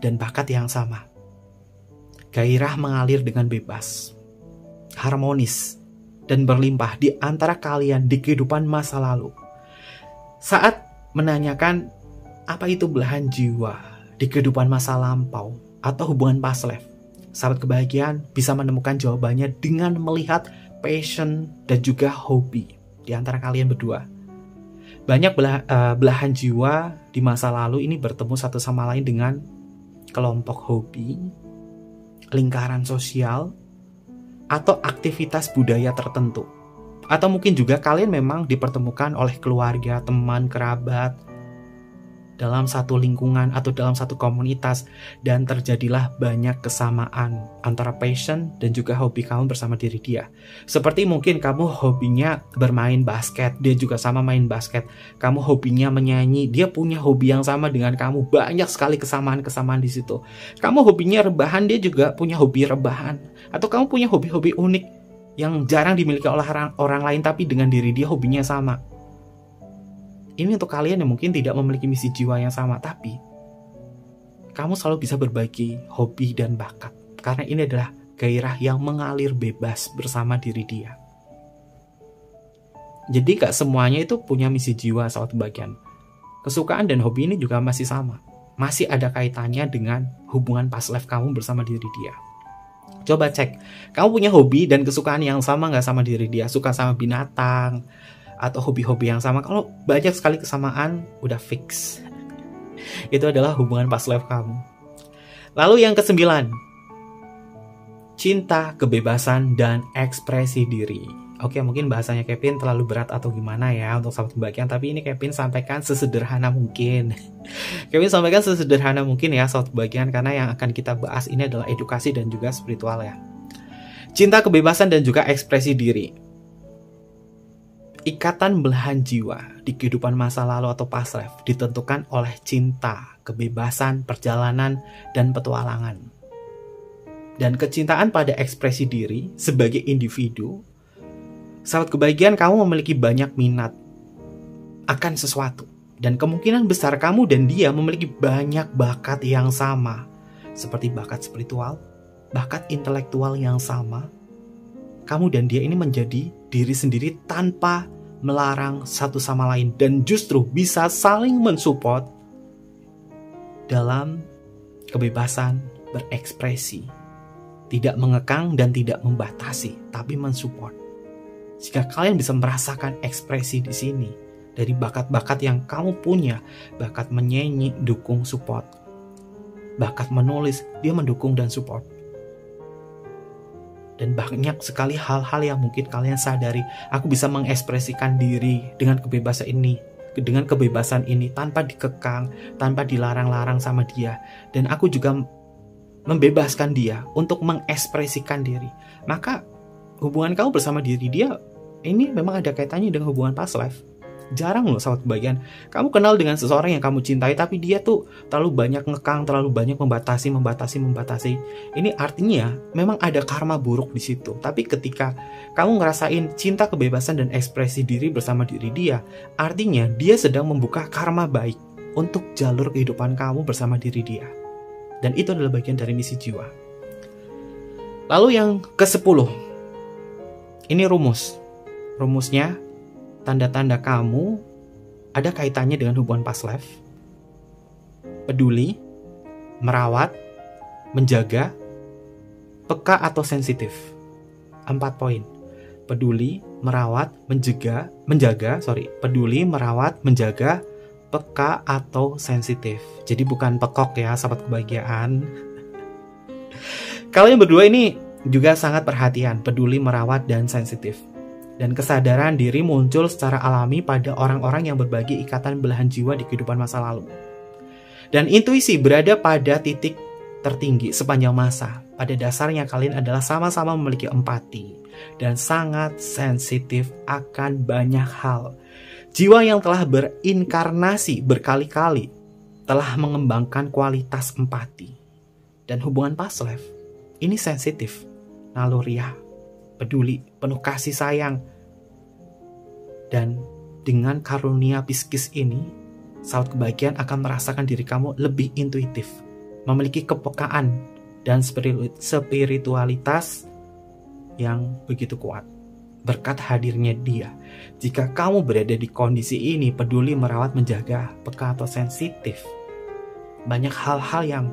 dan bakat yang sama. Gairah mengalir dengan bebas, harmonis, dan berlimpah di antara kalian di kehidupan masa lalu. Saat menanyakan apa itu belahan jiwa di kehidupan masa lampau atau hubungan past life, sahabat kebahagiaan bisa menemukan jawabannya dengan melihat passion dan juga hobi di antara kalian berdua. Banyak belahan jiwa di masa lalu ini bertemu satu sama lain dengan kelompok hobi, lingkaran sosial, atau aktivitas budaya tertentu. Atau mungkin juga kalian memang dipertemukan oleh keluarga, teman, kerabat, dalam satu lingkungan atau dalam satu komunitas, dan terjadilah banyak kesamaan antara passion dan juga hobi kamu bersama diri dia. Seperti mungkin kamu hobinya bermain basket, dia juga sama main basket. Kamu hobinya menyanyi, dia punya hobi yang sama dengan kamu. Banyak sekali kesamaan-kesamaan di situ. Kamu hobinya rebahan, dia juga punya hobi rebahan. Atau kamu punya hobi-hobi unik yang jarang dimiliki oleh orang lain, tapi dengan diri dia hobinya sama. Ini untuk kalian yang mungkin tidak memiliki misi jiwa yang sama, tapi kamu selalu bisa berbagi hobi dan bakat. Karena ini adalah gairah yang mengalir bebas bersama diri dia. Jadi gak semuanya itu punya misi jiwa sahabat kebahagiaan. Kesukaan dan hobi ini juga masih sama. Masih ada kaitannya dengan hubungan past life kamu bersama diri dia. Coba cek, kamu punya hobi dan kesukaan yang sama gak sama diri dia? Suka sama binatang, atau hobi-hobi yang sama? Kalau banyak sekali kesamaan, udah fix. Itu adalah hubungan past life kamu. Lalu yang ke-9, cinta, kebebasan, dan ekspresi diri. Oke, mungkin bahasanya Kevin terlalu berat atau gimana ya untuk sahabat kebahagiaan, tapi ini Kevin sampaikan sesederhana mungkin. Kevin sampaikan sesederhana mungkin ya sahabat kebahagiaan, karena yang akan kita bahas ini adalah edukasi dan juga spiritual ya. Cinta, kebebasan, dan juga ekspresi diri. Ikatan belahan jiwa di kehidupan masa lalu atau past life ditentukan oleh cinta, kebebasan, perjalanan, dan petualangan. Dan kecintaan pada ekspresi diri sebagai individu, sahabat kebahagiaan, kamu memiliki banyak minat akan sesuatu. Dan kemungkinan besar kamu dan dia memiliki banyak bakat yang sama. Seperti bakat spiritual, bakat intelektual yang sama. Kamu dan dia ini menjadi diri sendiri tanpa melarang satu sama lain. Dan justru bisa saling mensupport dalam kebebasan berekspresi. Tidak mengekang dan tidak membatasi, tapi mensupport. Jika kalian bisa merasakan ekspresi di sini dari bakat-bakat yang kamu punya, bakat menyanyi, dukung, support. Bakat menulis, dia mendukung dan support. Dan banyak sekali hal-hal yang mungkin kalian sadari, aku bisa mengekspresikan diri dengan kebebasan ini tanpa dikekang, tanpa dilarang-larang sama dia. Dan aku juga membebaskan dia untuk mengekspresikan diri. Maka hubungan kamu bersama diri dia ini memang ada kaitannya dengan hubungan past life. Jarang loh sahabat kebahagiaan, kamu kenal dengan seseorang yang kamu cintai, tapi dia tuh terlalu banyak ngekang, terlalu banyak membatasi. Ini artinya memang ada karma buruk di situ. Tapi ketika kamu ngerasain cinta, kebebasan, dan ekspresi diri bersama diri dia, artinya dia sedang membuka karma baik untuk jalur kehidupan kamu bersama diri dia. Dan itu adalah bagian dari misi jiwa. Lalu yang ke-10, ini rumusnya, tanda-tanda kamu ada kaitannya dengan hubungan past life. Peduli, merawat, menjaga, peka atau sensitif. 4 poin. Peduli, merawat, peduli, merawat, menjaga, peka atau sensitif. Jadi bukan pekok ya, sahabat kebahagiaan. Kalian berdua ini juga sangat perhatian, peduli, merawat, dan sensitif. Dan kesadaran diri muncul secara alami pada orang-orang yang berbagi ikatan belahan jiwa di kehidupan masa lalu. Dan intuisi berada pada titik tertinggi sepanjang masa. Pada dasarnya kalian adalah sama-sama memiliki empati dan sangat sensitif akan banyak hal. Jiwa yang telah berinkarnasi berkali-kali telah mengembangkan kualitas empati. Dan hubungan past life ini sensitif, naluriah, peduli, penuh kasih sayang. Dan dengan karunia psikis ini, saat kebahagiaan akan merasakan diri kamu lebih intuitif, memiliki kepekaan dan spiritualitas yang begitu kuat. Berkat hadirnya dia, jika kamu berada di kondisi ini, peduli, merawat, menjaga, peka atau sensitif, banyak hal-hal yang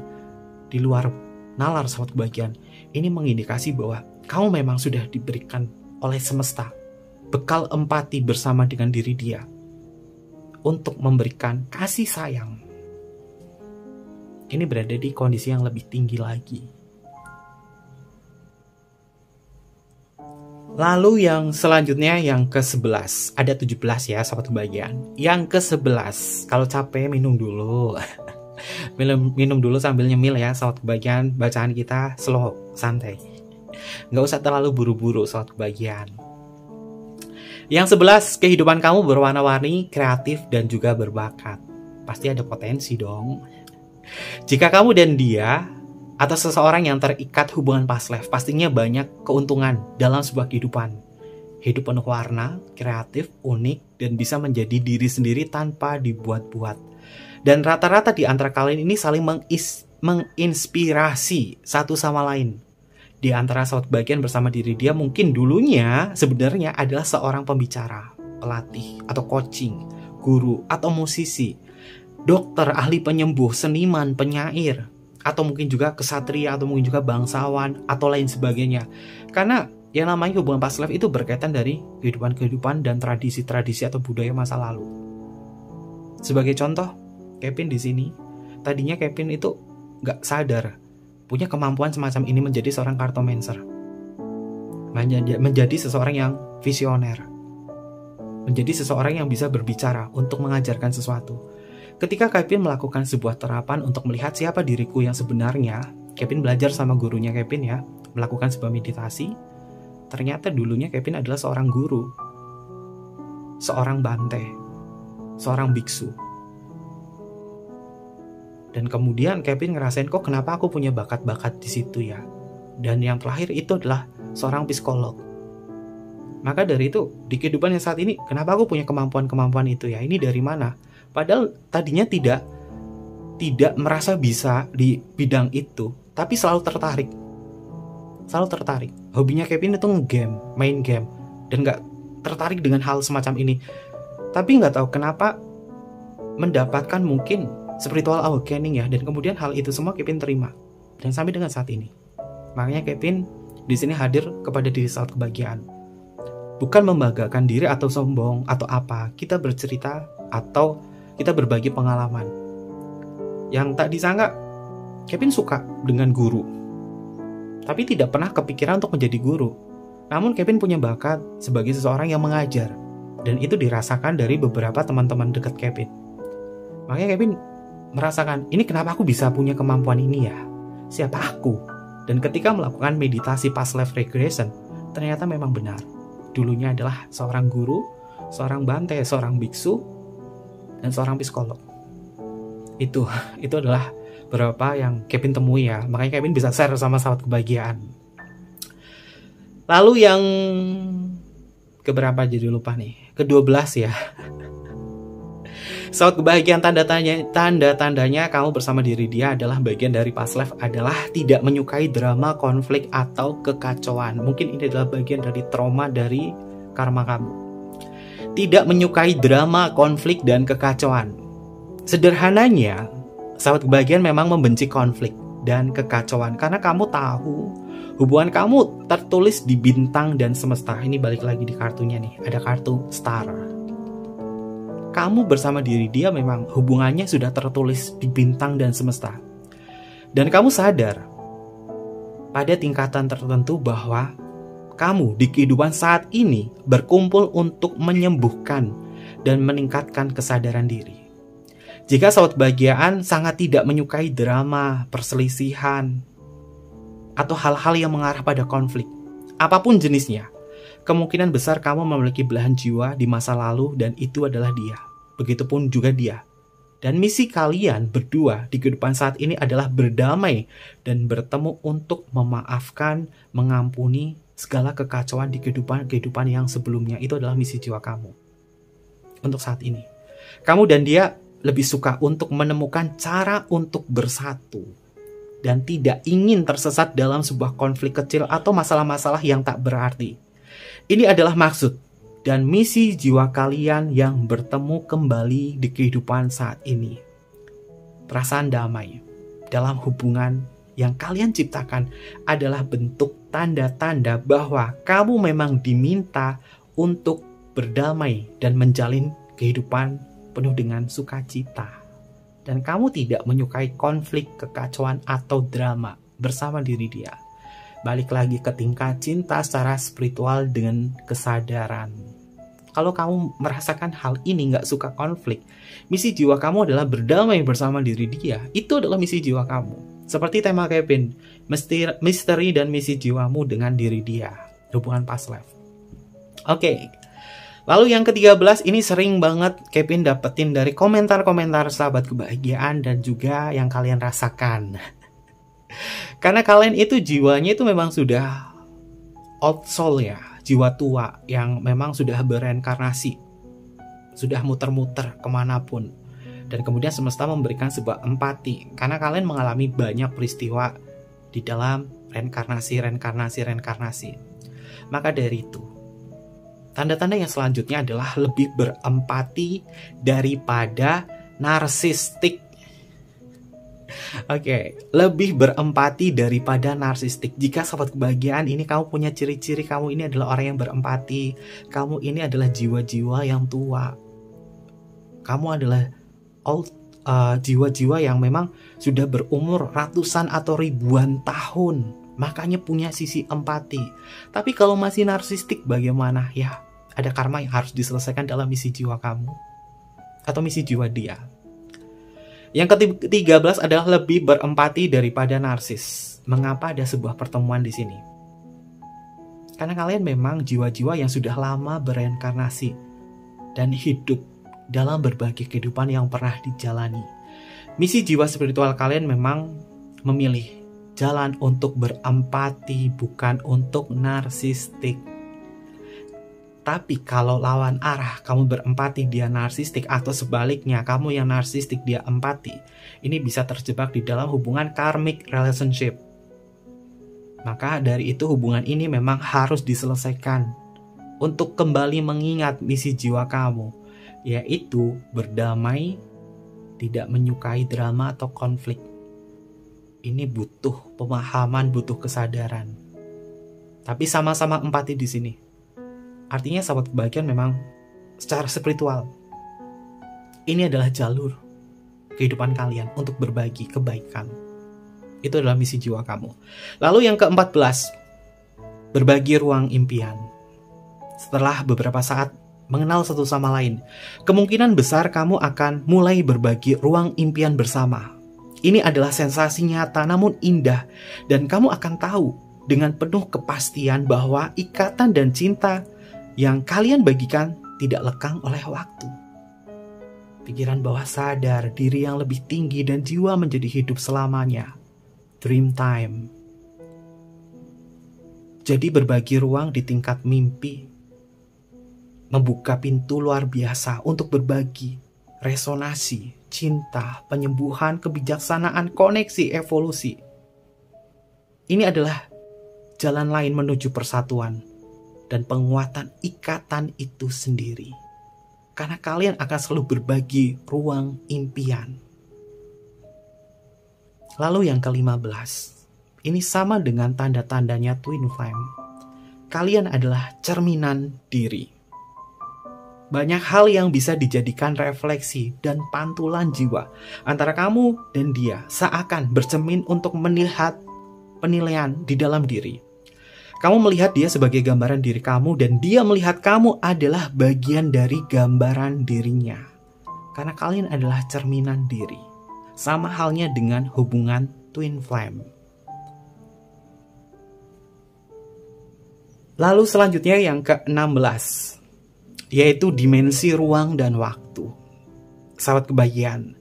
di luar nalar sahabat kebahagiaan, ini mengindikasi bahwa kamu memang sudah diberikan oleh semesta bekal empati bersama dengan diri dia untuk memberikan kasih sayang. Ini berada di kondisi yang lebih tinggi lagi. Lalu yang selanjutnya yang ke-11. Ada 17 ya sahabat kebahagiaan. Yang ke-11, kalau capek minum dulu. minum dulu sambil nyemil ya sahabat kebahagiaan. Bacaan kita slow, santai. Nggak usah terlalu buru-buru sahabat kebahagiaan. Yang 11, kehidupan kamu berwarna-warni, kreatif dan juga berbakat. Pasti ada potensi dong. Jika kamu dan dia atau seseorang yang terikat hubungan past life, pastinya banyak keuntungan dalam sebuah kehidupan. Hidup penuh warna, kreatif, unik, dan bisa menjadi diri sendiri tanpa dibuat-buat. Dan rata-rata di antara kalian ini saling menginspirasi satu sama lain. Di antara sahabat kebahagiaan bersama diri dia mungkin dulunya sebenarnya adalah seorang pembicara, pelatih, atau coaching, guru, atau musisi, dokter, ahli penyembuh, seniman, penyair, atau mungkin juga kesatria, atau mungkin juga bangsawan, atau lain sebagainya. Karena yang namanya hubungan past life itu berkaitan dari kehidupan-kehidupan dan tradisi-tradisi atau budaya masa lalu. Sebagai contoh, Kevin di sini, tadinya Kevin itu nggak sadar punya kemampuan semacam ini menjadi seorang cartomancer, menjadi seseorang yang visioner, menjadi seseorang yang bisa berbicara untuk mengajarkan sesuatu. Ketika Kevin melakukan sebuah terapan untuk melihat siapa diriku yang sebenarnya, Kevin belajar sama gurunya Kevin ya, melakukan sebuah meditasi. Ternyata dulunya Kevin adalah seorang guru, seorang bante, seorang biksu. Dan kemudian Kevin ngerasain, kok kenapa aku punya bakat-bakat di situ ya. Dan yang terakhir itu adalah seorang psikolog. Maka dari itu, di kehidupan yang saat ini, kenapa aku punya kemampuan-kemampuan itu ya? Ini dari mana? Padahal tadinya tidak merasa bisa di bidang itu, tapi selalu tertarik. Hobinya Kevin itu nge-game, main game, dan gak tertarik dengan hal semacam ini. Tapi gak tahu kenapa mendapatkan mungkin spiritual awakening ya, dan kemudian hal itu semua Kevin terima. Dan sampai dengan saat ini. Makanya Kevin di sini hadir kepada diri saat kebahagiaan. Bukan membanggakan diri atau sombong atau apa. Kita bercerita atau kita berbagi pengalaman. Yang tak disangka, Kevin suka dengan guru, tapi tidak pernah kepikiran untuk menjadi guru. Namun Kevin punya bakat sebagai seseorang yang mengajar. Dan itu dirasakan dari beberapa teman-teman dekat Kevin. Makanya Kevin merasakan, ini kenapa aku bisa punya kemampuan ini ya? Siapa aku? Dan ketika melakukan meditasi past life regression, ternyata memang benar. Dulunya adalah seorang guru, seorang bante, seorang biksu, dan seorang psikolog. Itu adalah beberapa yang Kevin temui ya. Makanya Kevin bisa share sama sahabat kebahagiaan. Lalu yang keberapa jadi lupa nih? Ke-12 ya. Sahabat kebahagiaan, tanda-tandanya kamu bersama diri dia adalah bagian dari past life adalah tidak menyukai drama, konflik, atau kekacauan. Mungkin ini adalah bagian dari trauma dari karma kamu. Tidak menyukai drama, konflik, dan kekacauan. Sederhananya, sahabat kebahagiaan memang membenci konflik dan kekacauan karena kamu tahu hubungan kamu tertulis di bintang dan semesta. Ini balik lagi di kartunya nih, ada kartu star. Kamu bersama diri dia memang hubungannya sudah tertulis di bintang dan semesta. Dan kamu sadar pada tingkatan tertentu bahwa kamu di kehidupan saat ini berkumpul untuk menyembuhkan dan meningkatkan kesadaran diri. Jika sahabat kebahagiaan sangat tidak menyukai drama, perselisihan, atau hal-hal yang mengarah pada konflik, apapun jenisnya, kemungkinan besar kamu memiliki belahan jiwa di masa lalu dan itu adalah dia. Begitupun juga dia. Dan misi kalian berdua di kehidupan saat ini adalah berdamai dan bertemu untuk memaafkan, mengampuni segala kekacauan di kehidupan yang sebelumnya. Itu adalah misi jiwa kamu untuk saat ini. Kamu dan dia lebih suka untuk menemukan cara untuk bersatu dan tidak ingin tersesat dalam sebuah konflik kecil atau masalah-masalah yang tak berarti. Ini adalah maksud dan misi jiwa kalian yang bertemu kembali di kehidupan saat ini. Perasaan damai dalam hubungan yang kalian ciptakan adalah bentuk tanda-tanda bahwa kamu memang diminta untuk berdamai dan menjalin kehidupan penuh dengan sukacita. Dan kamu tidak menyukai konflik, kekacauan, atau drama bersama diri dia. Balik lagi ke tingkat cinta secara spiritual dengan kesadaran. Kalau kamu merasakan hal ini, gak suka konflik, misi jiwa kamu adalah berdamai bersama diri dia. Itu adalah misi jiwa kamu. Seperti tema Kevin, misteri dan misi jiwamu dengan diri dia. Hubungan past life. Oke. Lalu yang ke-13, ini sering banget Kevin dapetin dari komentar-komentar sahabat kebahagiaan dan juga yang kalian rasakan. Karena kalian itu jiwanya itu memang sudah old soul ya, jiwa tua yang memang sudah bereinkarnasi, sudah muter-muter kemanapun. Dan kemudian semesta memberikan sebuah empati, karena kalian mengalami banyak peristiwa di dalam reinkarnasi. Maka dari itu, tanda-tanda yang selanjutnya adalah lebih berempati daripada narsistik. Oke, lebih berempati daripada narsistik. Jika sahabat kebahagiaan ini kamu punya ciri-ciri kamu ini adalah orang yang berempati, kamu ini adalah jiwa-jiwa yang tua, kamu adalah jiwa-jiwa yang memang sudah berumur ratusan atau ribuan tahun, makanya punya sisi empati. Tapi kalau masih narsistik bagaimana? Ya, ada karma yang harus diselesaikan dalam misi jiwa kamu atau misi jiwa dia. Yang ke-13 adalah lebih berempati daripada narsis. Mengapa ada sebuah pertemuan di sini? Karena kalian memang jiwa-jiwa yang sudah lama bereinkarnasi dan hidup dalam berbagai kehidupan yang pernah dijalani. Misi jiwa spiritual kalian memang memilih jalan untuk berempati, bukan untuk narsistik. Tapi kalau lawan arah kamu berempati dia narsistik, atau sebaliknya kamu yang narsistik dia empati, ini bisa terjebak di dalam hubungan karmic relationship. Maka dari itu hubungan ini memang harus diselesaikan untuk kembali mengingat misi jiwa kamu, yaitu berdamai, tidak menyukai drama atau konflik. Ini butuh pemahaman, butuh kesadaran. Tapi sama-sama empati di sini. Artinya sahabat kebahagiaan memang secara spiritual, ini adalah jalur kehidupan kalian untuk berbagi kebaikan. Itu adalah misi jiwa kamu. Lalu yang ke-14, berbagi ruang impian. Setelah beberapa saat mengenal satu sama lain, kemungkinan besar kamu akan mulai berbagi ruang impian bersama. Ini adalah sensasi nyata namun indah, dan kamu akan tahu dengan penuh kepastian bahwa ikatan dan cinta yang kalian bagikan tidak lekang oleh waktu. Pikiran bawah sadar, diri yang lebih tinggi, dan jiwa menjadi hidup selamanya. Dream time. Jadi berbagi ruang di tingkat mimpi membuka pintu luar biasa untuk berbagi, resonasi, cinta, penyembuhan, kebijaksanaan, koneksi, evolusi. Ini adalah jalan lain menuju persatuan dan penguatan ikatan itu sendiri. Karena kalian akan selalu berbagi ruang impian. Lalu yang ke-15, ini sama dengan tanda-tandanya twin flame. Kalian adalah cerminan diri. Banyak hal yang bisa dijadikan refleksi dan pantulan jiwa antara kamu dan dia, seakan bercermin untuk melihat penilaian di dalam diri. Kamu melihat dia sebagai gambaran diri kamu dan dia melihat kamu adalah bagian dari gambaran dirinya. Karena kalian adalah cerminan diri. Sama halnya dengan hubungan twin flame. Lalu selanjutnya yang ke-16, yaitu dimensi ruang dan waktu. Sahabat kebahagiaan,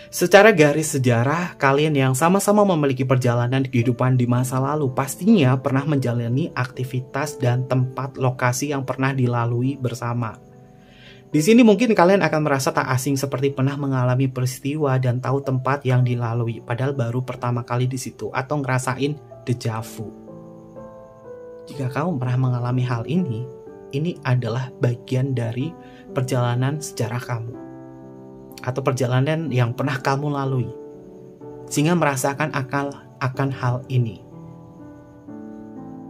secara garis sejarah, kalian yang sama-sama memiliki perjalanan kehidupan di masa lalu pastinya pernah menjalani aktivitas dan tempat lokasi yang pernah dilalui bersama. Di sini mungkin kalian akan merasa tak asing seperti pernah mengalami peristiwa dan tahu tempat yang dilalui, padahal baru pertama kali di situ atau ngerasain deja vu. Jika kamu pernah mengalami hal ini adalah bagian dari perjalanan sejarah kamu atau perjalanan yang pernah kamu lalui, sehingga merasakan akan hal ini.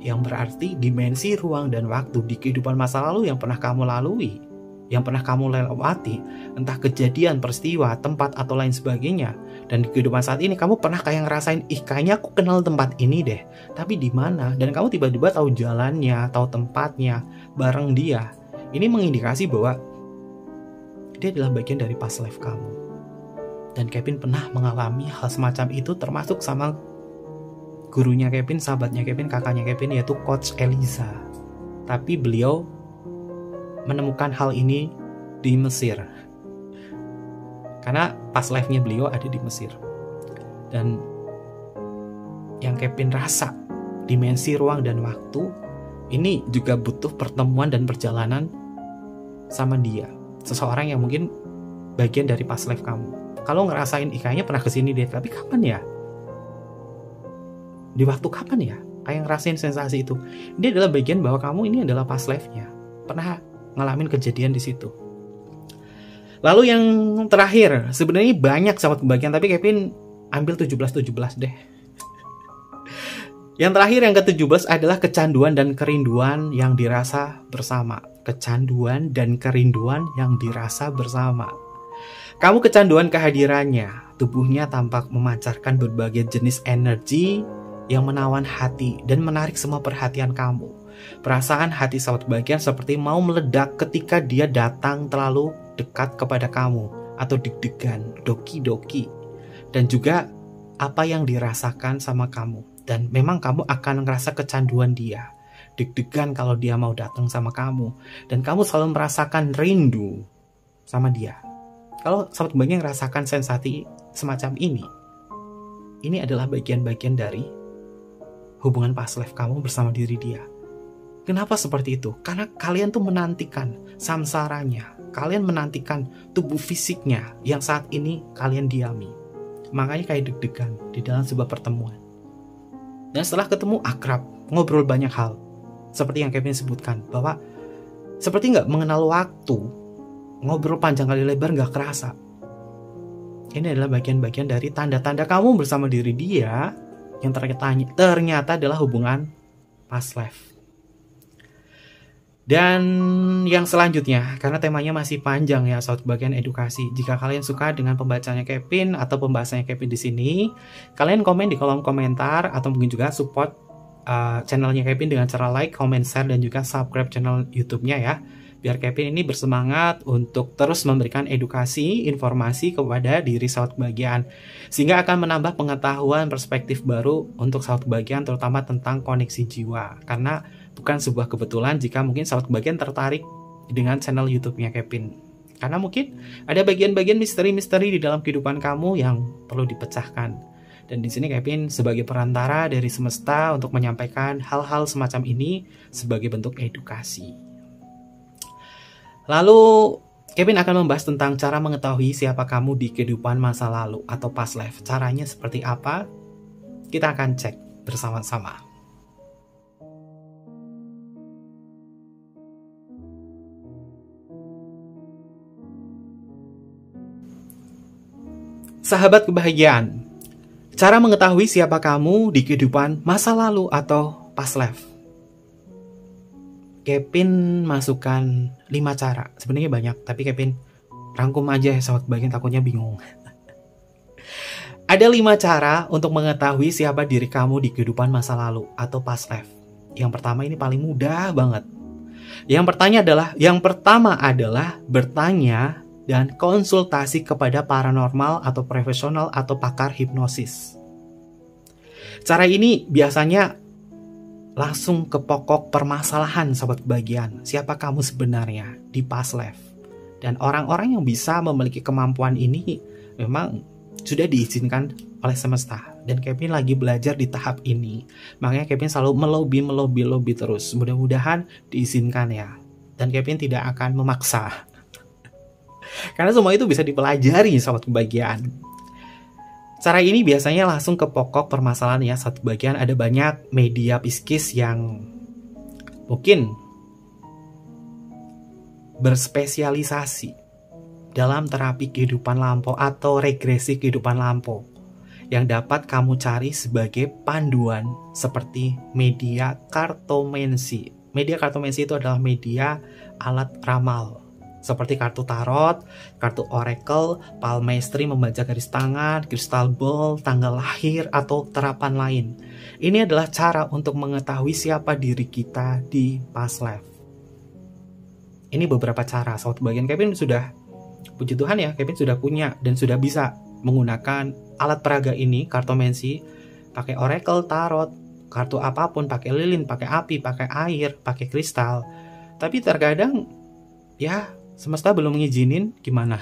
Yang berarti dimensi ruang dan waktu di kehidupan masa lalu yang pernah kamu lalui, yang pernah kamu lewati, entah kejadian, peristiwa, tempat, atau lain sebagainya. Dan di kehidupan saat ini kamu pernah kayak ngerasain, kayaknya aku kenal tempat ini deh, tapi di mana? Dan kamu tiba-tiba tahu jalannya, tahu tempatnya, bareng dia. Ini mengindikasi bahwa dia adalah bagian dari past life kamu. Dan Kevin pernah mengalami hal semacam itu, termasuk sama gurunya Kevin, sahabatnya Kevin, kakaknya Kevin, yaitu Coach Eliza. Tapi beliau menemukan hal ini di Mesir, karena past life-nya beliau ada di Mesir. Dan yang Kevin rasa, dimensi ruang dan waktu ini juga butuh pertemuan dan perjalanan sama dia, seseorang yang mungkin bagian dari past life kamu. Kalau ngerasain kayaknya pernah kesini deh, tapi kapan ya? Di waktu kapan ya? Kayak ngerasain sensasi itu. Dia adalah bagian bahwa kamu ini adalah past life-nya, pernah ngalamin kejadian di situ. Lalu yang terakhir, sebenarnya banyak sahabat kebahagiaan, tapi Kevin ambil 17 deh. Yang terakhir, yang ke-17 adalah kecanduan dan kerinduan yang dirasa bersama. Kecanduan dan kerinduan yang dirasa bersama. Kamu kecanduan kehadirannya. Tubuhnya tampak memancarkan berbagai jenis energi yang menawan hati dan menarik semua perhatian kamu. Perasaan hati sahabat kebahagiaan seperti mau meledak ketika dia datang terlalu dekat kepada kamu, atau deg-degan, doki-doki, dan juga apa yang dirasakan sama kamu. Dan memang kamu akan ngerasa kecanduan dia, deg-degan kalau dia mau datang sama kamu, dan kamu selalu merasakan rindu sama dia. Kalau sahabat kebahagiaan merasakan sensasi semacam ini adalah bagian-bagian dari hubungan past life kamu bersama diri dia. Kenapa seperti itu? Karena kalian tuh menantikan samsaranya. Kalian menantikan tubuh fisiknya yang saat ini kalian diami. Makanya kayak deg-degan di dalam sebuah pertemuan. Dan setelah ketemu akrab, ngobrol banyak hal. Seperti yang Kevin sebutkan, bahwa seperti nggak mengenal waktu, ngobrol panjang kali lebar nggak kerasa. Ini adalah bagian-bagian dari tanda-tanda kamu bersama diri dia yang ternyata adalah hubungan past life. Dan yang selanjutnya, karena temanya masih panjang ya sahabat bagian edukasi. Jika kalian suka dengan pembacanya Kevin atau pembahasannya Kevin di sini, kalian komen di kolom komentar atau mungkin juga support channelnya Kevin dengan cara like, comment, share, dan juga subscribe channel YouTube-nya ya. Biar Kevin ini bersemangat untuk terus memberikan edukasi, informasi kepada diri sahabat kebahagiaan, sehingga akan menambah pengetahuan perspektif baru untuk sahabat kebahagiaan, terutama tentang koneksi jiwa. Karena bukan sebuah kebetulan jika mungkin sahabat kebahagiaan tertarik dengan channel YouTube-nya Kevin. Karena mungkin ada bagian-bagian misteri-misteri di dalam kehidupan kamu yang perlu dipecahkan. Dan di sini Kevin sebagai perantara dari semesta untuk menyampaikan hal-hal semacam ini sebagai bentuk edukasi. Lalu Kevin akan membahas tentang cara mengetahui siapa kamu di kehidupan masa lalu atau past life. Caranya seperti apa? Kita akan cek bersama-sama. Sahabat kebahagiaan, cara mengetahui siapa kamu di kehidupan masa lalu atau past life. Kevin masukkan 5 cara. Sebenarnya banyak, tapi Kevin rangkum aja ya sahabat kebahagiaan, takutnya bingung. Ada 5 cara untuk mengetahui siapa diri kamu di kehidupan masa lalu atau past life. Yang pertama ini paling mudah banget. Yang pertama adalah bertanya dan konsultasi kepada paranormal atau profesional atau pakar hipnosis. Cara ini biasanya langsung ke pokok permasalahan sobat kebahagiaan. Siapa kamu sebenarnya di past life? Dan orang-orang yang bisa memiliki kemampuan ini memang sudah diizinkan oleh semesta. Dan Kevin lagi belajar di tahap ini. Makanya Kevin selalu melobi terus. Mudah-mudahan diizinkan ya. Dan Kevin tidak akan memaksa. Karena semua itu bisa dipelajari sobat kebahagiaan. Cara ini biasanya langsung ke pokok permasalahan ya sobat kebahagiaan. Ada banyak media psikis yang mungkin berspesialisasi dalam terapi kehidupan lampau atau regresi kehidupan lampau yang dapat kamu cari sebagai panduan seperti media kartomansi. Media kartomansi itu adalah media alat ramal seperti kartu tarot, kartu oracle, palmistry membaca garis tangan, crystal ball, tanggal lahir, atau terapan lain. Ini adalah cara untuk mengetahui siapa diri kita di past life. Ini beberapa cara. Sobat bagian Kevin sudah, puji Tuhan ya, Kevin sudah punya dan sudah bisa menggunakan alat peraga ini, kartomansi, pakai oracle, tarot, kartu apapun, pakai lilin, pakai api, pakai air, pakai kristal. Tapi terkadang ya semesta belum ngizinin, gimana?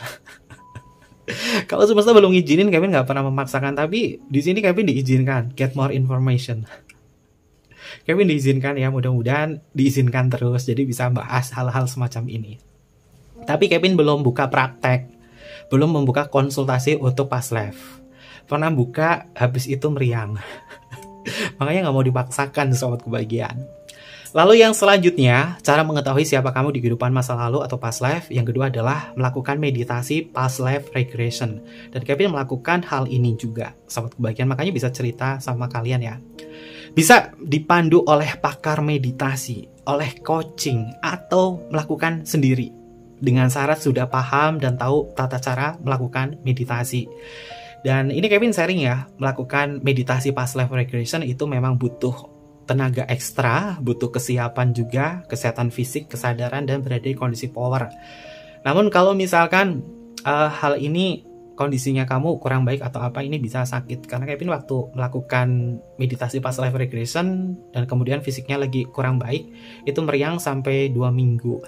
Kalau semesta belum ngizinin, Kevin nggak pernah memaksakan. Tapi di sini Kevin diizinkan, get more information. Kevin diizinkan ya, mudah-mudahan diizinkan terus, jadi bisa bahas hal-hal semacam ini. Tapi Kevin belum buka praktek, belum membuka konsultasi untuk past life. Pernah buka, habis itu meriang. Makanya nggak mau dipaksakan sobat kebahagiaan. Lalu yang selanjutnya, cara mengetahui siapa kamu di kehidupan masa lalu atau past life. Yang kedua adalah melakukan meditasi past life regression. Dan Kevin melakukan hal ini juga, sobat kebahagiaan. Makanya bisa cerita sama kalian ya. Bisa dipandu oleh pakar meditasi, oleh coaching, atau melakukan sendiri. Dengan syarat sudah paham dan tahu tata cara melakukan meditasi. Dan ini Kevin sharing ya, melakukan meditasi past life regression itu memang butuh tenaga ekstra, butuh kesiapan juga, kesehatan fisik, kesadaran, dan berada di kondisi power. Namun kalau misalkan hal ini kondisinya kamu kurang baik atau apa, ini bisa sakit. Karena Kevin waktu melakukan meditasi past life regression dan kemudian fisiknya lagi kurang baik, itu meriang sampai 2 minggu.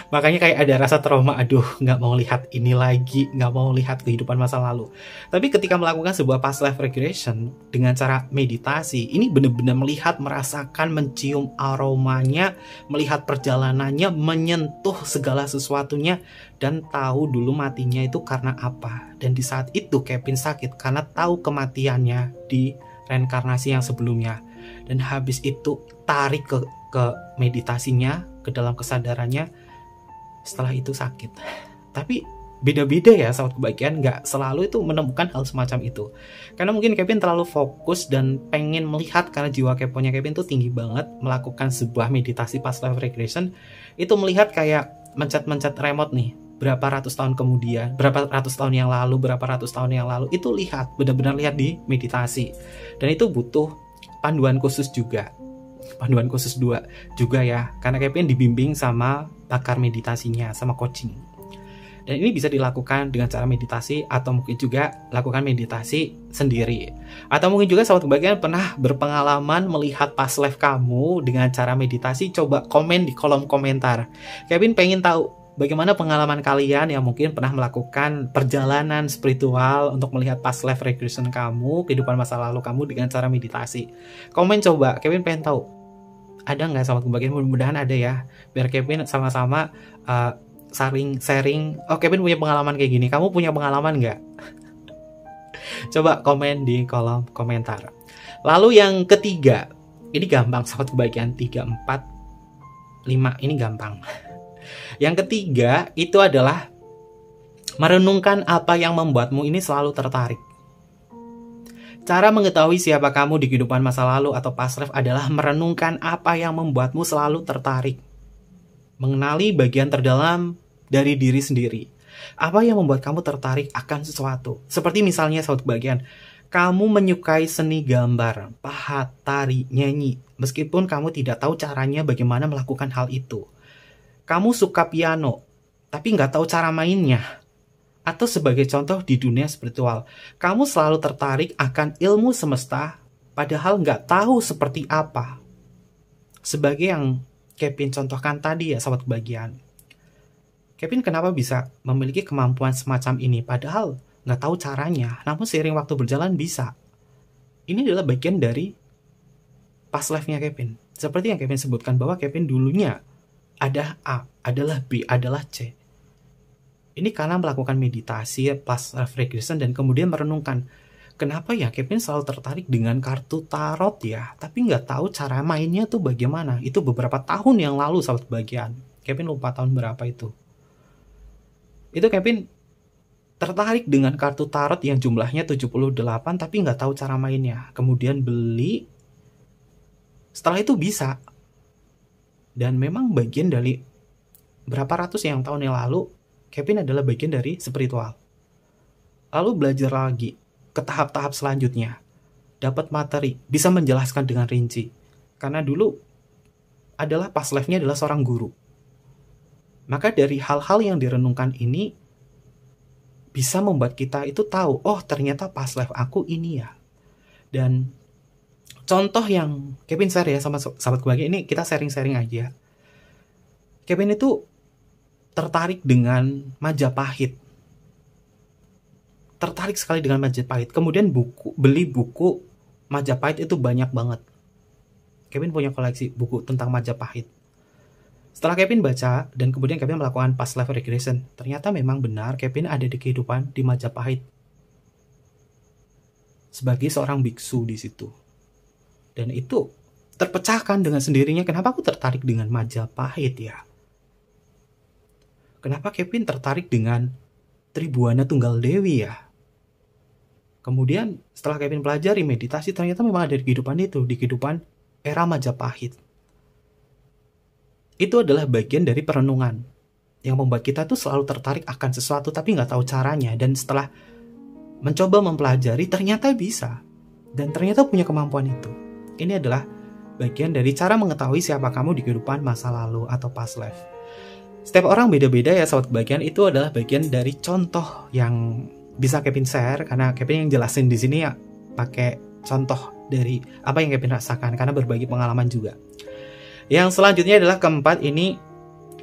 Makanya kayak ada rasa trauma, aduh nggak mau lihat ini lagi, nggak mau lihat kehidupan masa lalu. Tapi ketika melakukan sebuah past life regression dengan cara meditasi, ini benar-benar melihat, merasakan, mencium aromanya, melihat perjalanannya, menyentuh segala sesuatunya, dan tahu dulu matinya itu karena apa. Dan di saat itu Kevin sakit karena tahu kematiannya di reinkarnasi yang sebelumnya. Dan habis itu tarik ke meditasinya, ke dalam kesadarannya, setelah itu sakit. Tapi beda-beda ya sahabat kebahagiaan, nggak selalu itu menemukan hal semacam itu. Karena mungkin Kevin terlalu fokus dan pengen melihat, karena jiwa keponya Kevin tuh tinggi banget, melakukan sebuah meditasi past life regression, itu melihat kayak mencet-mencet remote nih, berapa ratus tahun kemudian, berapa ratus tahun yang lalu, itu lihat, benar-benar lihat di meditasi. Dan itu butuh panduan khusus juga. Panduan khusus 2 juga ya, karena Kevin dibimbing sama pakar meditasinya, sama coaching. Dan ini bisa dilakukan dengan cara meditasi, atau mungkin juga lakukan meditasi sendiri. Atau mungkin juga sahabat kebahagiaan pernah berpengalaman melihat past life kamu dengan cara meditasi. Coba komen di kolom komentar. Kevin pengen tahu bagaimana pengalaman kalian yang mungkin pernah melakukan perjalanan spiritual untuk melihat past life regression kamu, kehidupan masa lalu kamu dengan cara meditasi. Komen coba, Kevin pengen tahu. Ada nggak sahabat kebahagiaan? Mudah-mudahan ada ya, biar Kevin sama-sama sharing. Oh, Kevin punya pengalaman kayak gini, kamu punya pengalaman nggak? Coba komen di kolom komentar. Lalu yang ketiga, ini gampang sahabat kebahagiaan, 3, 4, 5, ini gampang. Yang ketiga itu adalah merenungkan apa yang membuatmu ini selalu tertarik. Cara mengetahui siapa kamu di kehidupan masa lalu atau past life adalah merenungkan apa yang membuatmu selalu tertarik. Mengenali bagian terdalam dari diri sendiri. Apa yang membuat kamu tertarik akan sesuatu. Seperti misalnya sahabat kebahagiaan, Kamu menyukai seni gambar, pahat, tari, nyanyi, meskipun kamu tidak tahu caranya bagaimana melakukan hal itu. Kamu suka piano, tapi nggak tahu cara mainnya. Atau sebagai contoh di dunia spiritual, kamu selalu tertarik akan ilmu semesta, padahal nggak tahu seperti apa. Sebagai yang Kevin contohkan tadi ya, sahabat kebahagiaan. Kevin kenapa bisa memiliki kemampuan semacam ini, padahal nggak tahu caranya, namun seiring waktu berjalan bisa. Ini adalah bagian dari past life-nya Kevin. Seperti yang Kevin sebutkan bahwa Kevin dulunya ada A, adalah B, adalah C. Ini karena melakukan meditasi, past life regression, dan kemudian merenungkan, kenapa ya Kevin selalu tertarik dengan kartu tarot ya, tapi nggak tahu cara mainnya tuh bagaimana. Itu beberapa tahun yang lalu, sahabat kebahagiaan. Kevin lupa tahun berapa itu. Itu Kevin tertarik dengan kartu tarot yang jumlahnya 78 tapi nggak tahu cara mainnya. Kemudian beli. Setelah itu bisa. Dan memang bagian dari berapa ratus yang tahun yang lalu, Kevin adalah bagian dari spiritual. Lalu belajar lagi ke tahap-tahap selanjutnya. Dapat materi, bisa menjelaskan dengan rinci. Karena dulu adalah past life-nya adalah seorang guru. Maka dari hal-hal yang direnungkan ini, bisa membuat kita itu tahu, oh ternyata past life aku ini ya. Dan contoh yang Kevin share ya sama sahabat kebahagiaan, ini kita sharing-sharing aja. Kevin itu tertarik dengan Majapahit. Tertarik sekali dengan Majapahit. Kemudian beli buku Majapahit itu banyak banget. Kevin punya koleksi buku tentang Majapahit. Setelah Kevin baca dan kemudian Kevin melakukan past life regression, ternyata memang benar Kevin ada di kehidupan di Majapahit sebagai seorang biksu di situ. Dan itu terpecahkan dengan sendirinya, kenapa aku tertarik dengan Majapahit ya? Kenapa Kevin tertarik dengan Tribuana Tunggal Dewi ya? Kemudian setelah Kevin pelajari meditasi, ternyata memang ada di kehidupan itu, di kehidupan era Majapahit. Itu adalah bagian dari perenungan yang membuat kita tuh selalu tertarik akan sesuatu tapi nggak tahu caranya. Dan setelah mencoba mempelajari, ternyata bisa. Dan ternyata punya kemampuan itu. Ini adalah bagian dari cara mengetahui siapa kamu di kehidupan masa lalu atau past life. Setiap orang beda-beda ya, sahabat kebahagiaan. Itu adalah bagian dari contoh yang bisa Kevin share, karena Kevin yang jelasin di sini ya pakai contoh dari apa yang Kevin rasakan, karena berbagi pengalaman juga. Yang selanjutnya adalah keempat, ini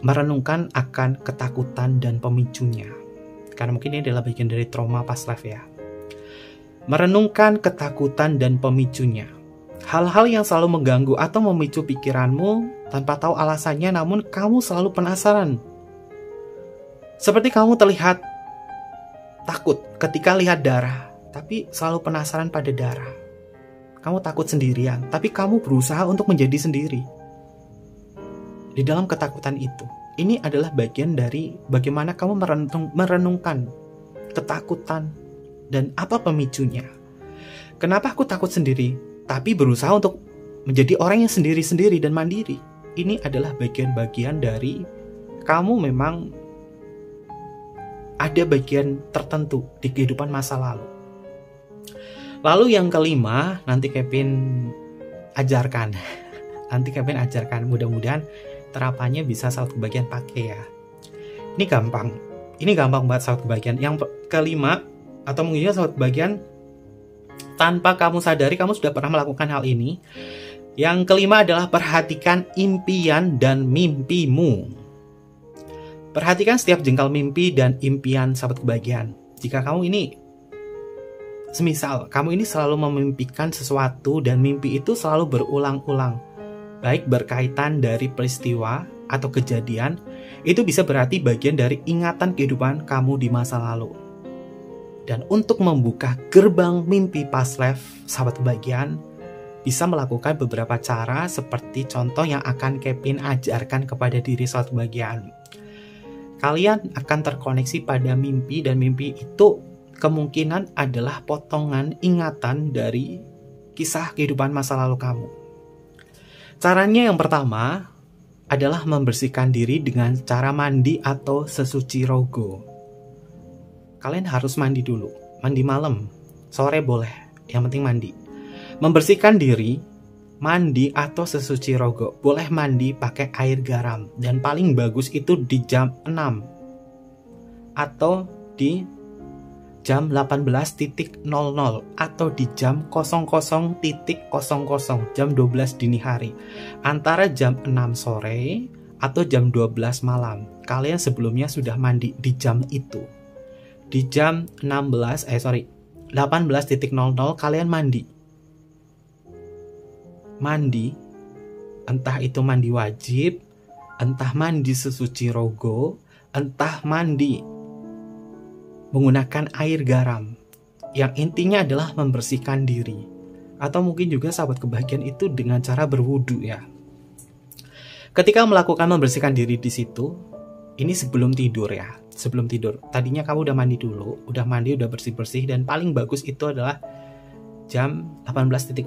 merenungkan akan ketakutan dan pemicunya. Karena mungkin ini adalah bagian dari trauma past life ya. Merenungkan ketakutan dan pemicunya. Hal-hal yang selalu mengganggu atau memicu pikiranmu tanpa tahu alasannya, namun kamu selalu penasaran. Seperti kamu terlihat takut ketika lihat darah, tapi selalu penasaran pada darah. Kamu takut sendirian, tapi kamu berusaha untuk menjadi sendiri. Di dalam ketakutan itu, ini adalah bagian dari bagaimana kamu merenungkan ketakutan dan apa pemicunya. Kenapa aku takut sendiri, tapi berusaha untuk menjadi orang yang sendiri-sendiri dan mandiri. Ini adalah bagian-bagian dari kamu memang ada bagian tertentu di kehidupan masa lalu. Lalu yang kelima, nanti Kevin ajarkan. Mudah-mudahan terapannya bisa sahabat kebahagiaan pakai ya. Ini gampang banget sahabat kebahagiaan. Yang kelima, atau mungkin juga sahabat kebahagiaan, tanpa kamu sadari kamu sudah pernah melakukan hal ini. Yang kelima adalah perhatikan impian dan mimpimu. Perhatikan setiap jengkal mimpi dan impian sahabat kebahagiaan. Jika kamu ini, semisal kamu ini selalu memimpikan sesuatu dan mimpi itu selalu berulang-ulang, baik berkaitan dari peristiwa atau kejadian, itu bisa berarti bagian dari ingatan kehidupan kamu di masa lalu. Dan untuk membuka gerbang mimpi past life, sahabat kebahagiaan, bisa melakukan beberapa cara seperti contoh yang akan Kevin ajarkan kepada diri sahabat kebahagiaan. Kalian akan terkoneksi pada mimpi, dan mimpi itu kemungkinan adalah potongan ingatan dari kisah kehidupan masa lalu kamu. Caranya yang pertama adalah membersihkan diri dengan cara mandi atau sesuci rogo. Kalian harus mandi dulu, mandi malam, sore boleh. yang penting mandi. Membersihkan diri, mandi atau sesuci rogo. Boleh mandi pakai air garam. Dan paling bagus itu di jam 6 atau di jam 18.00 atau di jam 00.00 jam 12 dini hari. Antara jam 6 sore atau jam 12 malam. Kalian sebelumnya sudah mandi di jam itu. Di jam 18.00 kalian mandi. Mandi, entah itu mandi wajib, entah mandi sesuci rogo, entah mandi menggunakan air garam. Yang intinya adalah membersihkan diri. Atau mungkin juga sahabat kebahagiaan itu dengan cara berwudu ya. Ketika melakukan membersihkan diri di situ, ini sebelum tidur ya. Sebelum tidur. Tadinya kamu udah mandi dulu, udah bersih-bersih, dan paling bagus itu adalah jam 18.00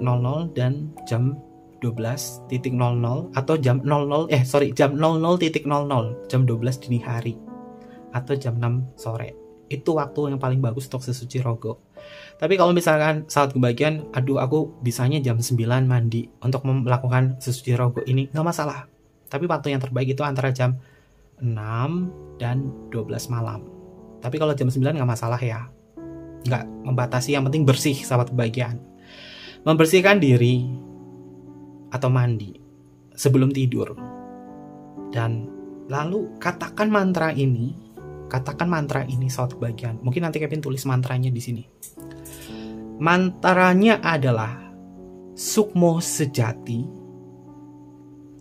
dan jam 12.00 atau jam 00.00 jam 12 dini hari atau jam 6 sore. Itu waktu yang paling bagus untuk sesuci rogo. Tapi kalau misalkan saat kebagian, aduh aku bisanya jam 9 mandi untuk melakukan sesuci rogo ini, nggak masalah. Tapi waktu yang terbaik itu antara jam 6 dan 12 malam. Tapi kalau jam 9 nggak masalah ya. Nggak membatasi, yang penting bersih sahabat kebahagiaan. Membersihkan diri atau mandi sebelum tidur. Dan lalu katakan mantra ini sahabat kebahagiaan. Mungkin nanti Kevin tulis mantranya di sini. Mantranya adalah Sukmo sejati,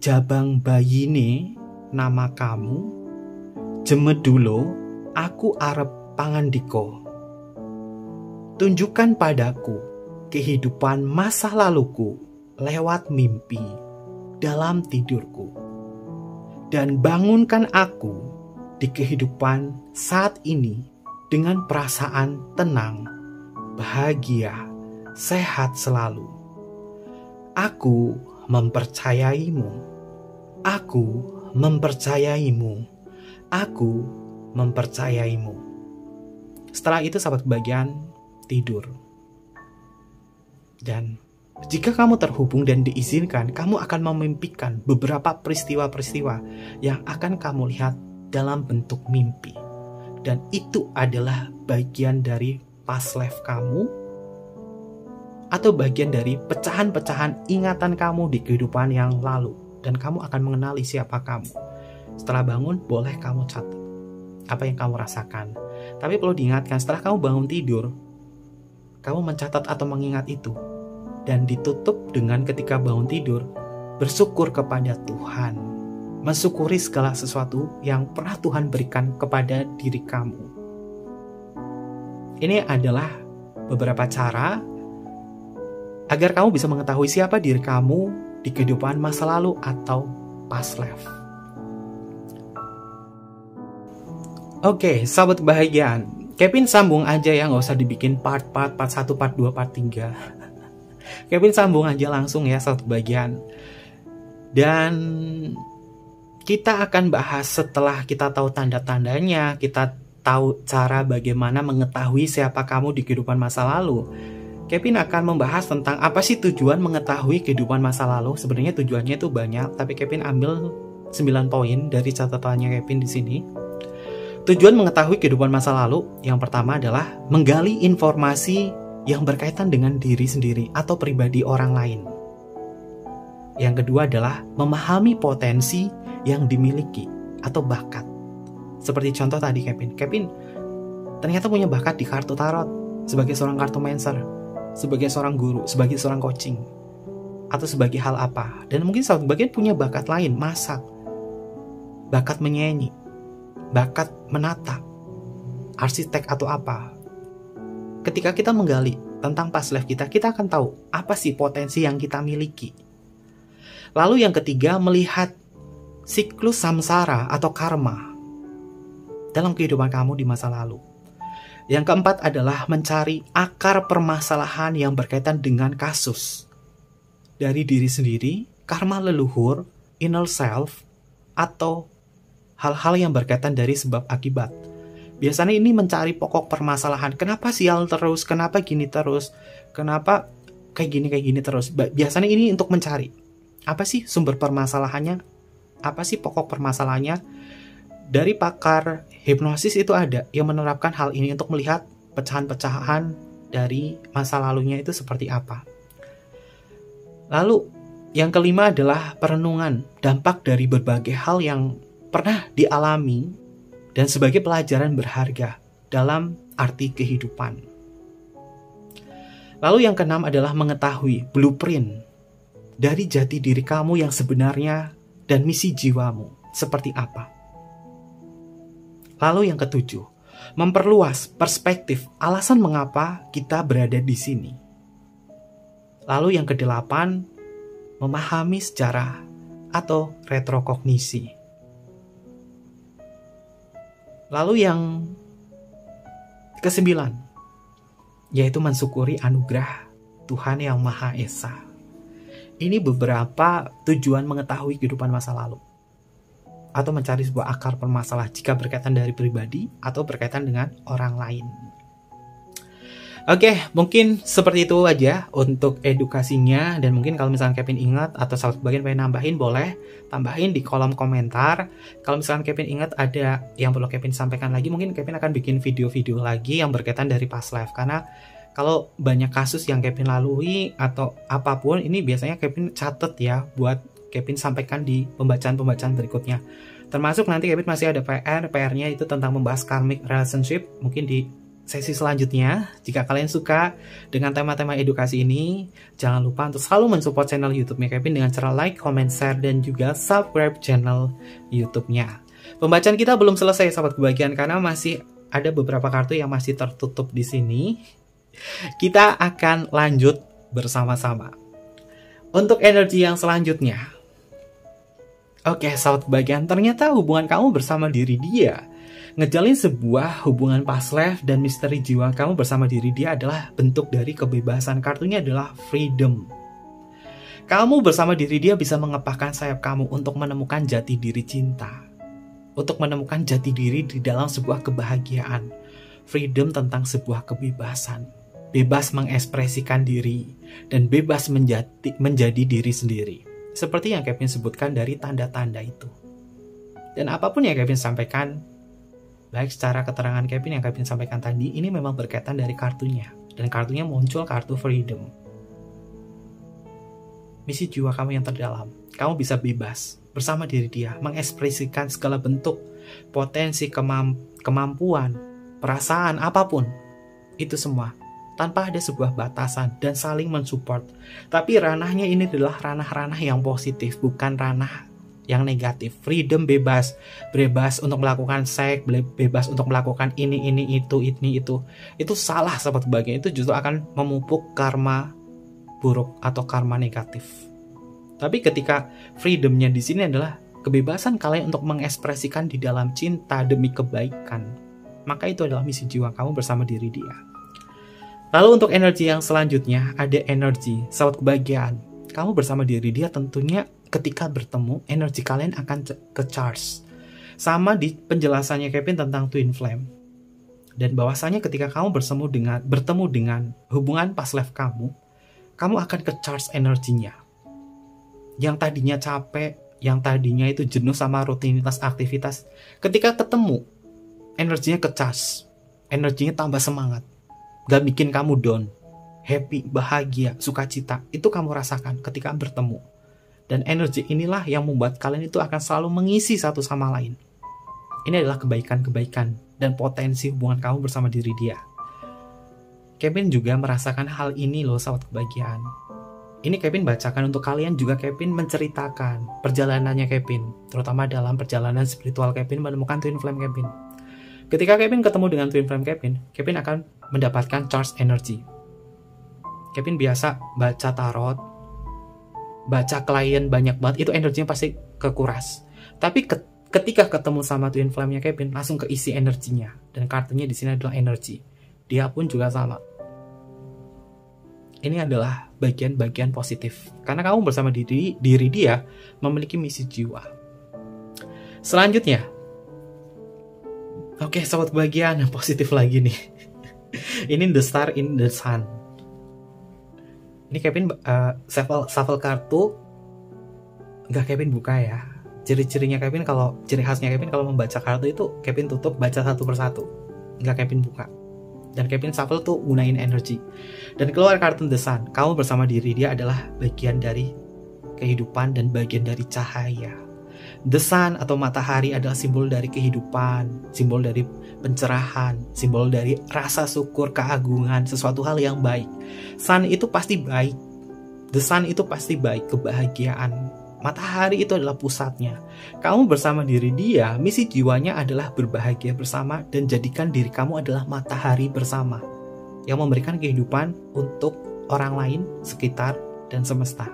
Jabang bayine nama kamu, Jemedulo aku arep pangandiko. Tunjukkan padaku kehidupan masa laluku lewat mimpi dalam tidurku. Dan bangunkan aku di kehidupan saat ini dengan perasaan tenang, bahagia, sehat selalu. Aku mempercayaimu. Aku mempercayaimu. Aku mempercayaimu. Setelah itu sahabat kebahagiaan, tidur. Dan jika kamu terhubung dan diizinkan, kamu akan memimpikan beberapa peristiwa-peristiwa yang akan kamu lihat dalam bentuk mimpi. Dan itu adalah bagian dari past life kamu, atau bagian dari pecahan-pecahan ingatan kamu di kehidupan yang lalu. Dan kamu akan mengenali siapa kamu. Setelah bangun, boleh kamu catat apa yang kamu rasakan. Tapi perlu diingatkan, setelah kamu bangun tidur, kamu mencatat atau mengingat itu. Dan ditutup dengan ketika bangun tidur, bersyukur kepada Tuhan. Mensyukuri segala sesuatu yang pernah Tuhan berikan kepada diri kamu. Ini adalah beberapa cara agar kamu bisa mengetahui siapa diri kamu di kehidupan masa lalu atau past life. Oke, sahabat kebahagiaan, Kevin sambung aja ya, nggak usah dibikin part 1, part 2, part 3. Kevin sambung aja langsung ya sahabat kebahagiaan. Dan kita akan bahas setelah kita tahu tanda-tandanya, kita tahu cara bagaimana mengetahui siapa kamu di kehidupan masa lalu. Kevin akan membahas tentang apa sih tujuan mengetahui kehidupan masa lalu. Sebenarnya tujuannya itu banyak, tapi Kevin ambil 9 poin dari catatannya Kevin di sini. Tujuan mengetahui kehidupan masa lalu yang pertama adalah menggali informasi yang berkaitan dengan diri sendiri atau pribadi orang lain. Yang kedua adalah memahami potensi yang dimiliki atau bakat. Seperti contoh tadi Kevin ternyata punya bakat di kartu tarot sebagai seorang kartomancer, sebagai seorang guru, sebagai seorang coaching, atau sebagai hal apa. Dan mungkin sahabat bagian punya bakat lain, masak, bakat menyanyi, bakat menata, arsitek atau apa. Ketika kita menggali tentang past life kita akan tahu apa sih potensi yang kita miliki. Lalu yang ketiga, melihat siklus samsara atau karma dalam kehidupan kamu di masa lalu. Yang keempat adalah mencari akar permasalahan yang berkaitan dengan kasus dari diri sendiri, karma leluhur, inner self, atau hal-hal yang berkaitan dari sebab akibat. Biasanya ini mencari pokok permasalahan. Kenapa sial terus? Kenapa gini terus? Kenapa kayak gini terus? Biasanya ini untuk mencari apa sih sumber permasalahannya? Apa sih pokok permasalahannya? Dari pakar hipnosis itu ada yang menerapkan hal ini untuk melihat pecahan-pecahan dari masa lalunya itu seperti apa. Lalu yang kelima adalah perenungan dampak dari berbagai hal yang pernah dialami dan sebagai pelajaran berharga dalam arti kehidupan. Lalu yang keenam adalah mengetahui blueprint dari jati diri kamu yang sebenarnya dan misi jiwamu seperti apa. Lalu yang ketujuh, memperluas perspektif alasan mengapa kita berada di sini. Lalu yang kedelapan, memahami sejarah atau retrokognisi. Lalu yang kesembilan, yaitu mensyukuri anugerah Tuhan Yang Maha Esa. Ini beberapa tujuan mengetahui kehidupan masa lalu, atau mencari sebuah akar permasalahan jika berkaitan dari pribadi atau berkaitan dengan orang lain. Oke, mungkin seperti itu aja untuk edukasinya. Dan mungkin kalau misalnya Kevin ingat atau sahabat bagian pengen nambahin, boleh tambahin di kolom komentar. Kalau misalnya Kevin ingat ada yang perlu Kevin sampaikan lagi, mungkin Kevin akan bikin video-video lagi yang berkaitan dari past life. Karena kalau banyak kasus yang Kevin lalui atau apapun, ini biasanya Kevin catat ya buat Kevin sampaikan di pembacaan-pembacaan berikutnya. Termasuk nanti Kevin masih ada PR-nya itu tentang membahas karmic relationship. Mungkin di sesi selanjutnya. Jika kalian suka dengan tema-tema edukasi ini, jangan lupa untuk selalu mensupport channel YouTube-nya Kevin dengan cara like, comment, share, dan juga subscribe channel YouTube-nya. Pembacaan kita belum selesai, sahabat kebahagiaan, karena masih ada beberapa kartu yang masih tertutup di sini. Kita akan lanjut bersama-sama. Untuk energi yang selanjutnya. Oke, sahabat kebahagiaan, ternyata hubungan kamu bersama diri dia, ngejalin sebuah hubungan past life dan misteri jiwa kamu bersama diri dia adalah bentuk dari kebebasan. Kartunya adalah freedom. Kamu bersama diri dia bisa mengepakkan sayap kamu untuk menemukan jati diri cinta, untuk menemukan jati diri di dalam sebuah kebahagiaan. Freedom tentang sebuah kebebasan, bebas mengekspresikan diri dan bebas menjadi diri sendiri. Seperti yang Kevin sebutkan dari tanda-tanda itu. Dan apapun yang Kevin sampaikan, baik secara keterangan Kevin yang Kevin sampaikan tadi, ini memang berkaitan dari kartunya. Dan kartunya muncul kartu freedom. Misi jiwa kamu yang terdalam. Kamu bisa bebas bersama diri dia, mengekspresikan segala bentuk, potensi, kemampuan, perasaan, apapun. Itu semua. Tanpa ada sebuah batasan dan saling mensupport. Tapi ranahnya ini adalah ranah-ranah yang positif, bukan ranah yang negatif. Freedom bebas untuk melakukan seks, bebas untuk melakukan ini itu. Itu salah, sahabat kebahagiaan. Itu justru akan memupuk karma buruk atau karma negatif. Tapi ketika freedomnya di sini adalah kebebasan kalian untuk mengekspresikan di dalam cinta demi kebaikan, maka itu adalah misi jiwa kamu bersama diri dia. Lalu untuk energi yang selanjutnya, ada energi sahabat kebahagiaan. Kamu bersama diri dia tentunya ketika bertemu, energi kalian akan ke-charge. Sama di penjelasannya Kevin tentang twin flame. Dan bahwasanya ketika kamu bertemu dengan hubungan past life kamu akan ke-charge energinya. Yang tadinya capek, yang tadinya itu jenuh sama rutinitas aktivitas, ketika ketemu, energinya ke-charge. Energinya tambah semangat. Gak bikin kamu down. Happy, bahagia, sukacita. Itu kamu rasakan ketika bertemu. Dan energi inilah yang membuat kalian itu akan selalu mengisi satu sama lain. Ini adalah kebaikan-kebaikan dan potensi hubungan kamu bersama diri dia. Kevin juga merasakan hal ini loh, sahabat kebahagiaan. Ini Kevin bacakan untuk kalian juga. Kevin menceritakan perjalanannya Kevin, terutama dalam perjalanan spiritual Kevin menemukan twin flame Kevin. Ketika Kevin ketemu dengan twin flame Kevin akan mendapatkan charge energy. Kevin biasa baca tarot, baca klien banyak banget, itu energinya pasti kekuras. Tapi ketika ketemu sama twin flame-nya Kevin, langsung keisi energinya. Dan kartunya di sini adalah energi. Dia pun juga sama. Ini adalah bagian-bagian positif. Karena kamu bersama diri dia memiliki misi jiwa. Selanjutnya, Oke, sobat kebahagiaan yang positif lagi nih. Ini The Star in the Sun. Ini Kevin shuffle kartu. Enggak Kevin buka ya. Ciri-cirinya Kevin ciri khasnya Kevin kalau membaca kartu itu Kevin tutup baca satu persatu. Enggak Kevin buka. Dan Kevin shuffle tuh gunain energi. Dan keluar kartu The Sun. Kamu bersama diri dia adalah bagian dari kehidupan dan bagian dari cahaya. The Sun atau matahari adalah simbol dari kehidupan, simbol dari pencerahan, simbol dari rasa syukur, keagungan, sesuatu hal yang baik. Sun itu pasti baik. The Sun itu pasti baik, kebahagiaan. Matahari itu adalah pusatnya. Kamu bersama diri dia, misi jiwanya adalah berbahagia bersama dan jadikan diri kamu adalah matahari bersama yang memberikan kehidupan untuk orang lain, sekitar, dan semesta.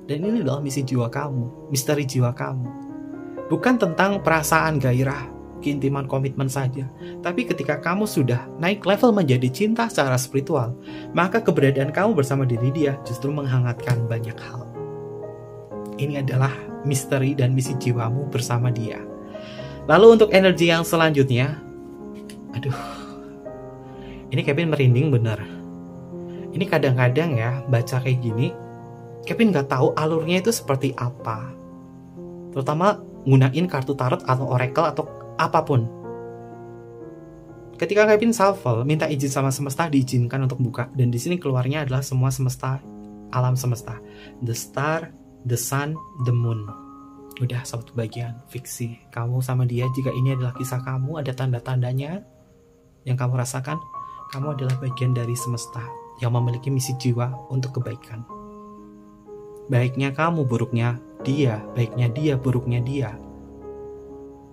Dan ini adalah misi jiwa kamu, misteri jiwa kamu. Bukan tentang perasaan, gairah, keintiman, komitmen saja. Tapi ketika kamu sudah naik level menjadi cinta secara spiritual, maka keberadaan kamu bersama diri dia justru menghangatkan banyak hal. Ini adalah misteri dan misi jiwamu bersama dia. Lalu untuk energi yang selanjutnya, aduh, ini Kevin merinding bener. Ini kadang-kadang ya, baca kayak gini, Kevin gak tahu alurnya itu seperti apa. Terutama gunain kartu tarot atau oracle atau apapun. Ketika Kevin shuffle, minta izin sama semesta, diizinkan untuk buka. Dan di sini keluarnya adalah semua semesta, alam semesta. The Star, The Sun, The Moon. Udah, sobat kebahagiaan, fiksi. Kamu sama dia, jika ini adalah kisah kamu, ada tanda-tandanya yang kamu rasakan. Kamu adalah bagian dari semesta yang memiliki misi jiwa untuk kebaikan. Baiknya kamu, buruknya dia. Baiknya dia, buruknya dia.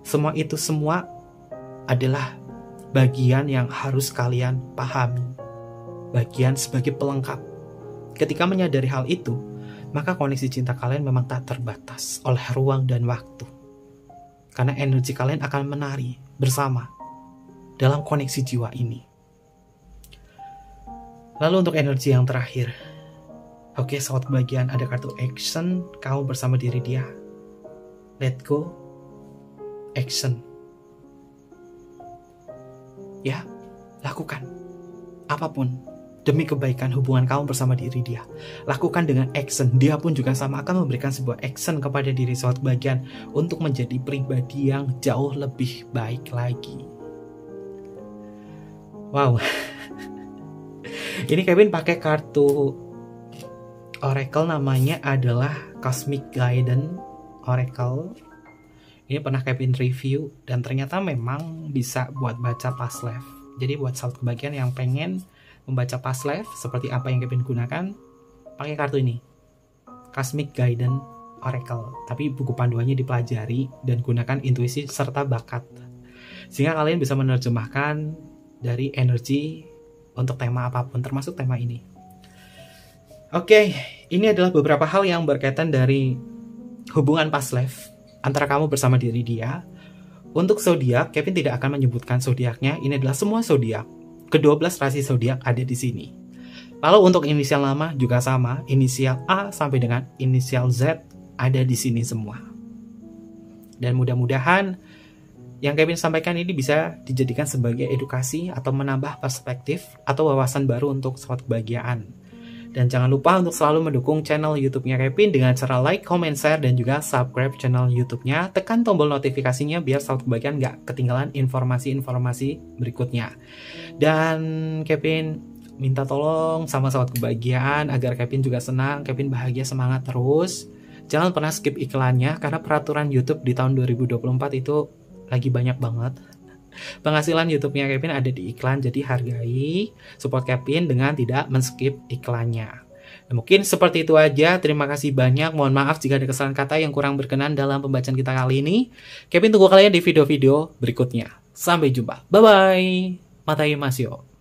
Semua itu semua adalah bagian yang harus kalian pahami. Bagian sebagai pelengkap. Ketika menyadari hal itu, maka koneksi cinta kalian memang tak terbatas oleh ruang dan waktu. Karena energi kalian akan menari bersama dalam koneksi jiwa ini. Lalu untuk energi yang terakhir. Oke, sobat kebahagiaan, ada kartu action, kamu bersama diri dia. Let go, action. Ya, lakukan apapun demi kebaikan hubungan kamu bersama diri dia. Lakukan dengan action. Dia pun juga sama akan memberikan sebuah action kepada diri sobat kebahagiaan untuk menjadi pribadi yang jauh lebih baik lagi. Wow. Ini Kevin pakai kartu Oracle, namanya adalah Cosmic Guidance Oracle. Ini pernah Kevin review dan ternyata memang bisa buat baca past life. Jadi buat sahabat kebahagiaan yang pengen membaca past life seperti apa yang Kevin gunakan, pakai kartu ini, Cosmic Guidance Oracle. Tapi buku panduannya dipelajari dan gunakan intuisi serta bakat, sehingga kalian bisa menerjemahkan dari energi untuk tema apapun, termasuk tema ini. Oke, ini adalah beberapa hal yang berkaitan dari hubungan past life antara kamu bersama diri dia. Untuk zodiak, Kevin tidak akan menyebutkan zodiaknya. Ini adalah semua zodiak. Ke-12 rasi zodiak ada di sini. Lalu untuk inisial nama juga sama, inisial A sampai dengan inisial Z ada di sini semua. Dan mudah-mudahan yang Kevin sampaikan ini bisa dijadikan sebagai edukasi atau menambah perspektif atau wawasan baru untuk sobat kebahagiaan. Dan jangan lupa untuk selalu mendukung channel YouTube-nya Kevin dengan cara like, comment, share, dan juga subscribe channel YouTube-nya. Tekan tombol notifikasinya biar sahabat kebahagiaan nggak ketinggalan informasi-informasi berikutnya. Dan Kevin minta tolong sama sahabat kebahagiaan agar Kevin juga senang, Kevin bahagia, semangat terus. Jangan pernah skip iklannya karena peraturan YouTube di tahun 2024 itu lagi banyak banget. Penghasilan YouTube-nya Kevin ada di iklan, jadi hargai support Kevin dengan tidak men-skip iklannya. Nah, mungkin seperti itu aja. Terima kasih banyak. Mohon maaf jika ada kesalahan kata yang kurang berkenan dalam pembacaan kita kali ini. Kevin tunggu kalian di video-video berikutnya. Sampai jumpa. Bye-bye. Matai Masyo.